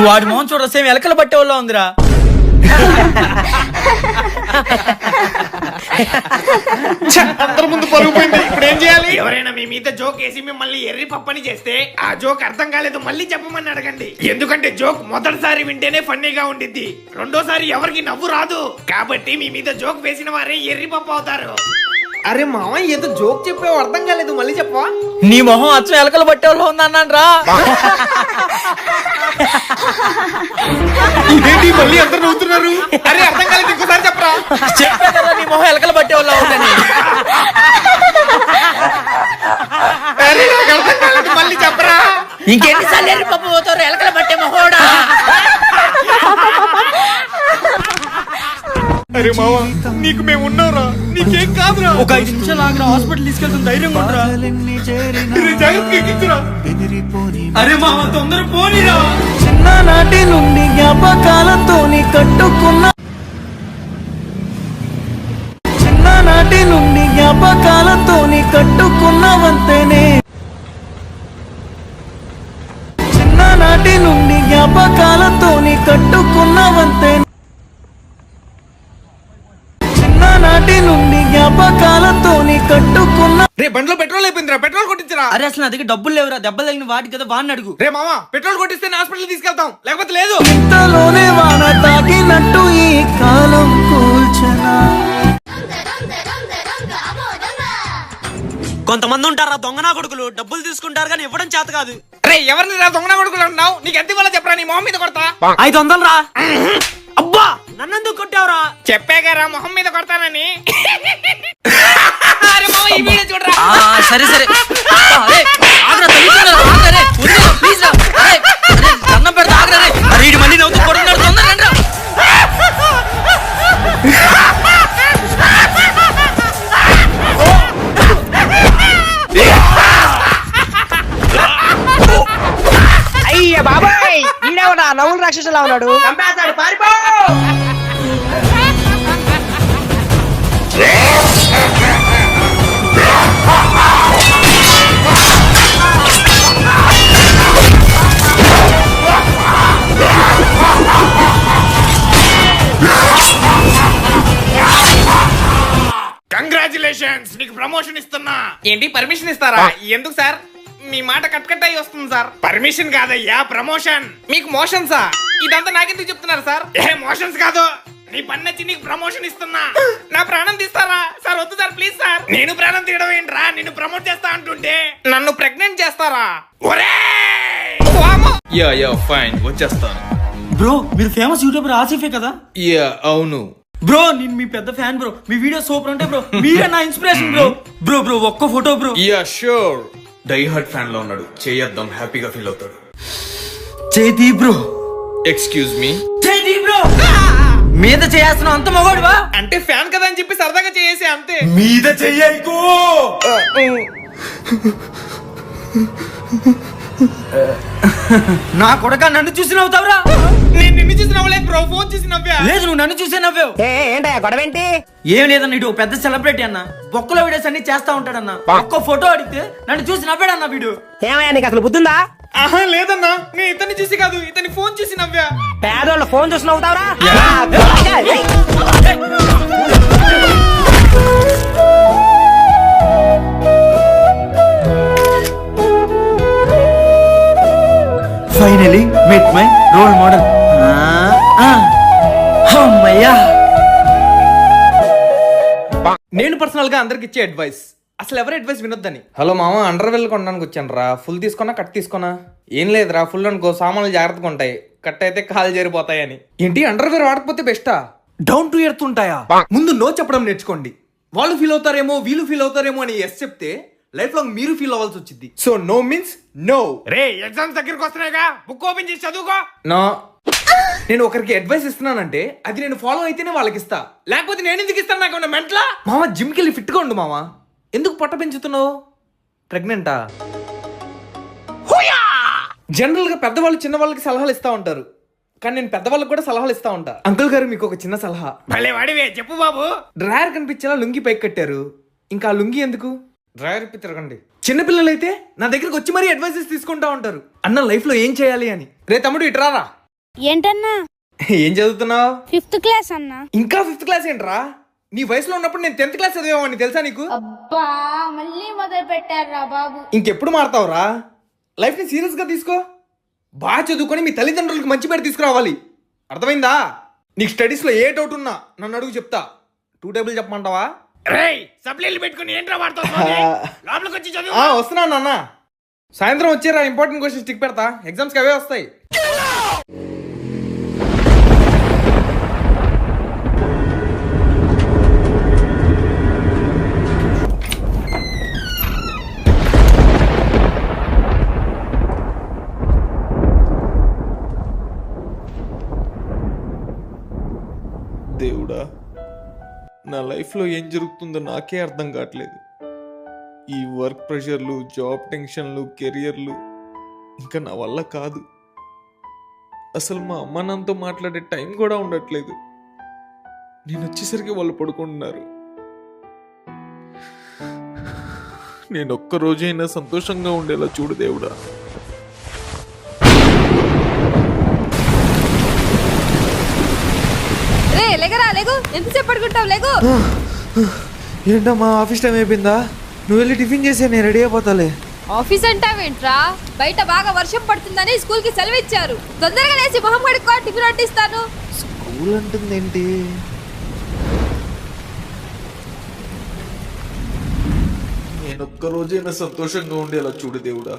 వాడి మోహన్ చూడ సేమ్ ఎలకలు పట్టే వాళ్ళ ఉందిరా. అందరి ముందు పరుగుపోయింది. ఇప్పుడు ఏం చేయాలి? ఎవరైనా మీ మీద జోక్ వేసి మిమ్మల్ని ఎర్రి పప్పని చేస్తే ఆ జోక్ అర్థం కాలేదు మళ్ళీ చెప్పమని అడగండి. ఎందుకంటే జోక్ మొదటిసారి వింటేనే ఫన్నీగా ఉండిద్ది, రెండోసారి ఎవరికి నవ్వు రాదు. కాబట్టి మీ మీద జోక్ వేసిన వారే ఎర్రి పప్పు అవుతారు. అరే మామ, ఏదో జోక్ చెప్పావు, అర్థం కాలేదు, మళ్ళీ చెప్పవా? నీ మొహం అచ్చం ఎలకలు పట్టే వాళ్ళు ఉందన్నాను రా. ఏంటి మళ్ళీ అందరు నవ్వుతున్నారు? అరే అర్థం కాలేదు, ఇంకోసారి చెప్పరా. చెప్పా కదా నీ మొహం ఎలకలు పట్టే వాళ్ళు అవుతాని. అరే నాకు అర్థం కాలేదు, మళ్ళీ చెప్పరా. ఇంకెన్నిసార్లు ఎర్రి పప్పు పోతారు ఎలకలు పట్టే మొహోడా. అరే మామ, నీకు మేము ఉన్నావురా. నీకేం కాదురా. ఒక 5 నిమిషాలు ఆగ్రా, హాస్పిటల్ తీసుకెళ్తాం, ధైర్యంగా ఉండరా. జాగ్రత్తగా ఎక్కించురా. అరే మామ తొందర పోనీరా. చిన్ననాటి నుండి జ్ఞాపకాలతోని కట్టుకున్న చిన్ననాటి నుండి జ్ఞాపకాలతోని కట్టుకున్న వంతెనే చిన్ననాటి నుండి జ్ఞాపకాలతోని కట్టుకున్న వంతెనే చిన్ననాటి నుండి జ్ఞాపకాలతోని కట్టుకున్న రే బండిలో పెట్రోల్ అయిపోయిందిరా, పెట్రోల్ కొట్టించరా. అరే అసలు నా దగ్గర డబ్బులు లేవురా, దెబ్బలు తగిలిన వాటి కదా వాడిని అడుగు. రే మామ పెట్రోల్ కొట్టిస్తే హాస్పిటల్ తీసుకెళ్తాం, లేకపోతే లేదు. ఇంతలోనే వాన తాకినట్టు ఈ కాలం కూల్చనా కొంతమంది ఉంటారా దొంగనా కొడుకులు, డబ్బులు తీసుకుంటారు కానీ ఇవ్వడం చేత కాదు. రే ఎవరిని రా దొంగన కొడుకులు అంటున్నావు? నీకు ఎంత ఇవ్వాలో చెప్పరా, నీ మొహం మీద కొడతా. 500 రా. అబ్బా నన్నెందుకు కొట్టావురా? చెప్పాగారా మొహం మీద కొడతానని. అరే మామ ఈ వీడియో చూడరా. సరే సరే. అరే ఆగ్రా, తల్లిదండ్రులు ఆగ్రా రే. వదిలేరా, ప్లీజ్ రా. అరే అరే దండం పెడతా ఆగ్రా రే. అరే ఈడు మళ్ళీ నవ్వుతూ కొడుతున్నాడు, తొందరగా రండి రా. అయ్య బాబాయ్, ఈడేవడా నవ్వుల రాక్షసులా ఉన్నాడు. చంపేస్తాడు, పారిపో. కంగ్రాచులేషన్స్, నీకు ప్రమోషన్ ఇస్తున్నా. ఏంటి పర్మిషన్ ఇస్తారా? ఎందుకు సార్? మీ మాట కట్ అయ్యి వస్తుంది సార్. పర్మిషన్ కాదయ్యా, ప్రమోషన్. మీకు మోషన్సా? ఇదంతా నాకెందుకు చెప్తున్నారు సార్? ఏ మోషన్స్ కాదు, నీ పని నచ్చి నీకు ప్రమోషన్ ఇస్తున్నా. నా ప్రాణం తీస్తారా సార్? వద్దు సార్, ప్లీజ్ సార్. నేను ప్రాణం తీయడం ఏంట్రా, నిన్ను ప్రమోట్ చేస్తా అంటుంటే నన్ను ప్రెగ్నెంట్ చేస్తారా? యా ఫైన్, వచ్చేస్తాను. బ్రో మీరు ఫేమస్ యూట్యూబర్ ఆసిఫే కదా? యా అవును బ్రో నేను మీ పెద్ద ఫ్యాన్ బ్రో, మీ వీడియో సూపర్ ఉంటాయి బ్రో, మీరే నా ఇన్స్పిరేషన్ బ్రో. బ్రో బ్రో ఒక్క photo bro. Yeah sure. Die hard fan లో ఉన్నాడు, చేయొద్దాం, హ్యాపీగా ఫీల్ అవుతాడు. చేతి బ్రో. Excuse me. చేతి బ్రో మీద చేయాల్సిన అంత మగోడువా? అంటే ఫ్యాన్ కదా అని చెప్పి సరదాగా చేసే అంతే. మీద చెయ్యకు. నా కొడక నన్ను చూసి నవ్వుతావురా? నేను నిన్ను చూసి నవ్వలేదు బ్రో, ఫోన్ చూసి నవ్వా. లేదు నువ్వు నన్ను చూసే నవ్వావు. ఏంటయ్యా గొడవ ఏంటి? ఏం లేదన్న, ఇటు పెద్ద సెలబ్రిటీ అన్న, బొక్కల వీడియోస్ అన్ని చేస్తా ఉంటాడన్న. ఒక్క ఫోటో అడిగితే నన్ను చూసి నవ్వాడన్న వీడియో. ఏమయ్యా నీకు అసలు బుద్ధుందా? ఆహా లేదన్నా, నేను ఇతన్ని చూసి కాదు, ఇతని ఫోన్ చూసి నవ్వా. పేదోళ్ళ ఫోన్ చూసి నవ్వుతావురా? Finally met my role model. అమ్మయ్యా. నేను పర్సనల్ గా అందరికి ఇచ్చే అడ్వైస్, అసలు ఎవరు అడ్వైస్ వినొద్దని. హలో మామ, అండర్వేర్ కొనడానికి వచ్చాను రా. ఫుల్ తీసుకున్నా కట్ తీసుకున్నా? ఏం లేదురా, ఫుల్ అనుకో, సామాన్లు జాగ్రత్తగా ఉంటాయి, కట్ అయితే కాలు చేరిపోతాయని. ఏంటి అండర్వేర్ వాడకపోతే బెస్టా? డౌన్ టు ఎర్త్ ఉంటాయా? ముందు నో చెప్పడం నేర్చుకోండి. వాళ్ళు ఫీల్ అవుతారేమో, వీళ్ళు ఫీల్ అవుతారేమో అని ఎస్ చెప్తే లైఫ్ లాంగ్ మీరు ఫీల్ అవ్వాల్సి వచ్చింది. So no means no. రే ఎగ్జామ్స్ దగ్గరికి వస్తున్నాయిగా, బుక్ ఓపెన్ చేసి చదువుకో. నో, నేను ఒకరికి అడ్వైస్ ఇస్తున్నానంటే అది నేను ఫాలో అయితేనే వాళ్ళకి ఇస్తా, లేకపోతే నేను ఎందుకు ఇస్తాను? నాకు మెంటలా? మామ జిమ్కి వెళ్ళి ఫిట్ గా ఉండు మామ. ఎందుకు పొట్ట పెంచుతున్నావు? ప్రెగ్నెంటా? జనరల్ గా పెద్దవాళ్ళు చిన్న వాళ్ళకి సలహాలు ఇస్తా ఉంటారు, కానీ నేను పెద్దవాళ్ళకి కూడా సలహాలు ఇస్తా ఉంటా. అంకుల్ గారు మీకు ఒక చిన్న సలహా. భలే వాడివే, చెప్పు బాబు. డ్రాయర్ కనిపించేలా లుంగి పైకి కట్టారు, ఇంకా ఆ లుంగి ఎందుకు? డ్రాయర్ ఇప్పి తిరగండి. చిన్నపిల్లలైతే నా దగ్గరకు వచ్చి మరీ అడ్వైజెస్ తీసుకుంటా ఉంటారు, అన్న లైఫ్ లో ఏం చేయాలి అని. రే తమ్ముడు ఇట్రారా. ఏంటన్నా? ఏం చదువుతున్నావు? 5th క్లాస్ అన్నా. ఇంకా 5th క్లాస్ ఏంట్రా? నీ వయసులో ఉన్నప్పుడు నేను 10th క్లాస్ చదివామని తెలుసా నీకు? అబ్బా మళ్ళీ మొదలు పెట్టారా బాబు. ఇంకెప్పుడు మారుతావురా? లైఫ్ ని సీరియస్ గా తీసుకో, బాగా చదువుకొని మీ తల్లిదండ్రులకు మంచి పేరు తీసుకురావాలి, అర్థమైందా? నీకు స్టడీస్ లో ఏ డౌట్ ఉన్నా నన్ను అడుగు, చెప్తా. 2 టేబుల్ చెప్పమంటావా? వస్తున్నా నాన్న, సాయంత్రం వచ్చేరా, ఇంపార్టెంట్ క్వశ్చన్స్ టిక్ పెడతా, ఎగ్జామ్స్ కి అవే వస్తాయి. దేవుడా, నా లైఫ్లో ఏం జరుగుతుందో నాకే అర్థం కావట్లేదు. ఈ వర్క్ ప్రెషర్లు, జాబ్ టెన్షన్లు, కెరియర్లు ఇంకా నా వల్ల కాదు. అసలు మా అమ్మ నాన్నతో మాట్లాడే టైం కూడా ఉండట్లేదు. నేను వచ్చేసరికి వాళ్ళు పడుకుంటున్నారు. నేను ఒక్క రోజైనా సంతోషంగా ఉండేలా చూడు దేవుడా. రే లేగరా లేగు, ఎంతసేపు పడుకుంటావు లేగు. ఏంటమ్మా ఆఫీస్ టైం అయిపోయిందా? నువ్వు వెళ్ళి టిఫిన్ చేసే, నేను రెడీ అయిపోతాలే. ఆఫీస్ అంటావేంట్రా? బయట బాగా వర్షం పడుతుందని స్కూల్ కి సెలవు ఇచ్చారు. తొందరగా లేచి మొహం కడుక్కో, టిఫిన్ వడ్డిస్తాను. స్కూల్ అంటుందేంటి? నేను ఒక్క రోజైనా సంతోషంగా ఉండేలా చూడు దేవుడా.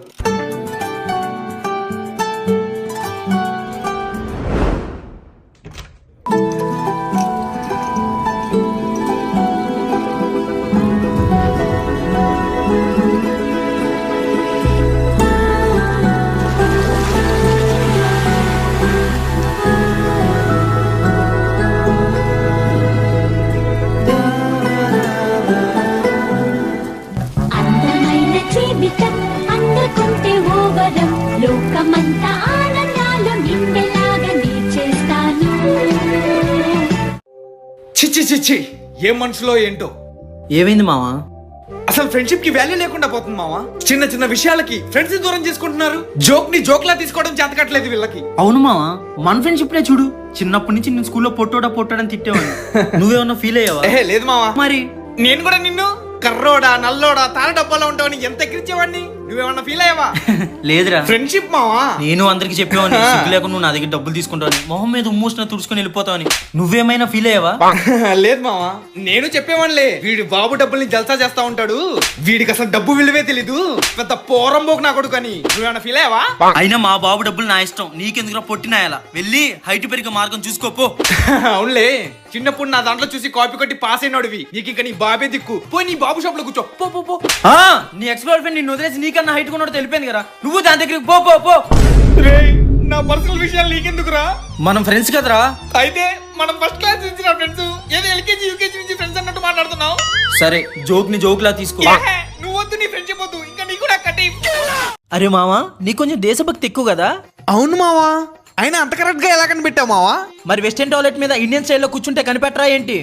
అందమైన జీవితం అందుకుంటే ఓవరం, లోకమంతా ఆనందాలు నిండేలాగా నీ చేస్తాను. చిచ్చి చిచ్చి, ఏ మనుషులో ఏంటో. ఏమైంది మావా? అసలు ఫ్రెండ్షిప్ కి వాల్యూ లేకుండా పోతుంది మావా. చిన్న చిన్న విషయాలకి ఫ్రెండ్స్ దూరం చేసుకుంటున్నారు. జోక్ ని జోక్ లా తీసుకోవడం చేతకట్లేదు వీళ్ళకి. అవును మావా, మన ఫ్రెండ్షిప్ నే చూడు. చిన్నప్పటి నుంచి నేను స్కూల్లో పొట్టోడని తిట్టేవాడిని. నువ్వేమన్నా ఫీల్ అయ్యావా? లేదు మావా. మరి నేను కూడా నిన్ను కర్రోడా, నల్లోడా, తార డబ్బాలో ఉంటావని ఎంత ఎక్కిరించేవాడిని. నువ్వేమన్నా ఫీల్ అయ్యావా? లేదురా, ఫ్రెండ్షిప్ మావా. నేను అందరికి చెప్పేవాడిని, సిగ్గు లేకుండా నువ్వు నా దగ్గర డబ్బులు తీసుకుంటావని, మొహం మీద ఉమ్మూసిన తుడుచుకొని వెళ్ళిపోతావని. నువ్వేమైనా ఫీల్ అయ్యావా? లేదు మావా, నేను చెప్పేవాళ్ళే. వీడి బాబు డబ్బుల్ని జల్సా చేస్తా ఉంటాడు, వీడికి అసలు డబ్బు విలువే తెలీదు, పెద్ద పోరంబోకు నా కొడుకు అని. నువ్వేమన్నా ఫీల్ అయ్యావా? అయినా మా బాబు డబ్బులు నా ఇష్టం, నీకెందుకు పొట్టినాయాలా? వెళ్ళి హైట్ పెరిగే మార్గం చూసుకోపో. అవునులే, చిన్నప్పుడు నా దాంట్లో చూసి కాపీ కొట్టి పాస్ అయినోడివి. నీకు ఇంకా నీ బాబే దిక్కు. పోయి నీ బాబు షాప్ లో కూర్చో. పో పో పో. నీ ఎక్స్ గర్ల్ ఫ్రెండ్ నిన్ను వదిలేసి నీకన్నా హైట్ కొన్నాడు తెలిపోయింది కదా, నువ్వు దాని దగ్గరికి పో పో పో. నా పర్సనల్ విషయాలు నీకెందుకురా? మనం ఫ్రెండ్స్ కదరా. అయితే మనం ఫస్ట్ క్లాస్ నుంచి నా ఫ్రెండ్స్, ఏదో ఎల్కేజీ యూకేజీ నుంచి ఫ్రెండ్స్ అన్నట్టు మాట్లాడుతున్నావు. సరే, జోక్ ని జోక్ లా తీసుకో. నువ్వు వద్దు, నీ ఫ్రెండ్షిప్ వద్దు, ఇంకా నీకు కూడా కట్టి. అరే మావా, నీకు కొంచెం దేశభక్తి ఎక్కువ కదా. అవును మావా, అయినా అంత కరెక్ట్ గా ఎలా కనిపెట్టావు మావా? మరి వెస్టర్న్ టాయిలెట్ మీద ఇండియన్ స్టైల్లో కూర్చుంటే కనిపెట్టరా ఏంటి?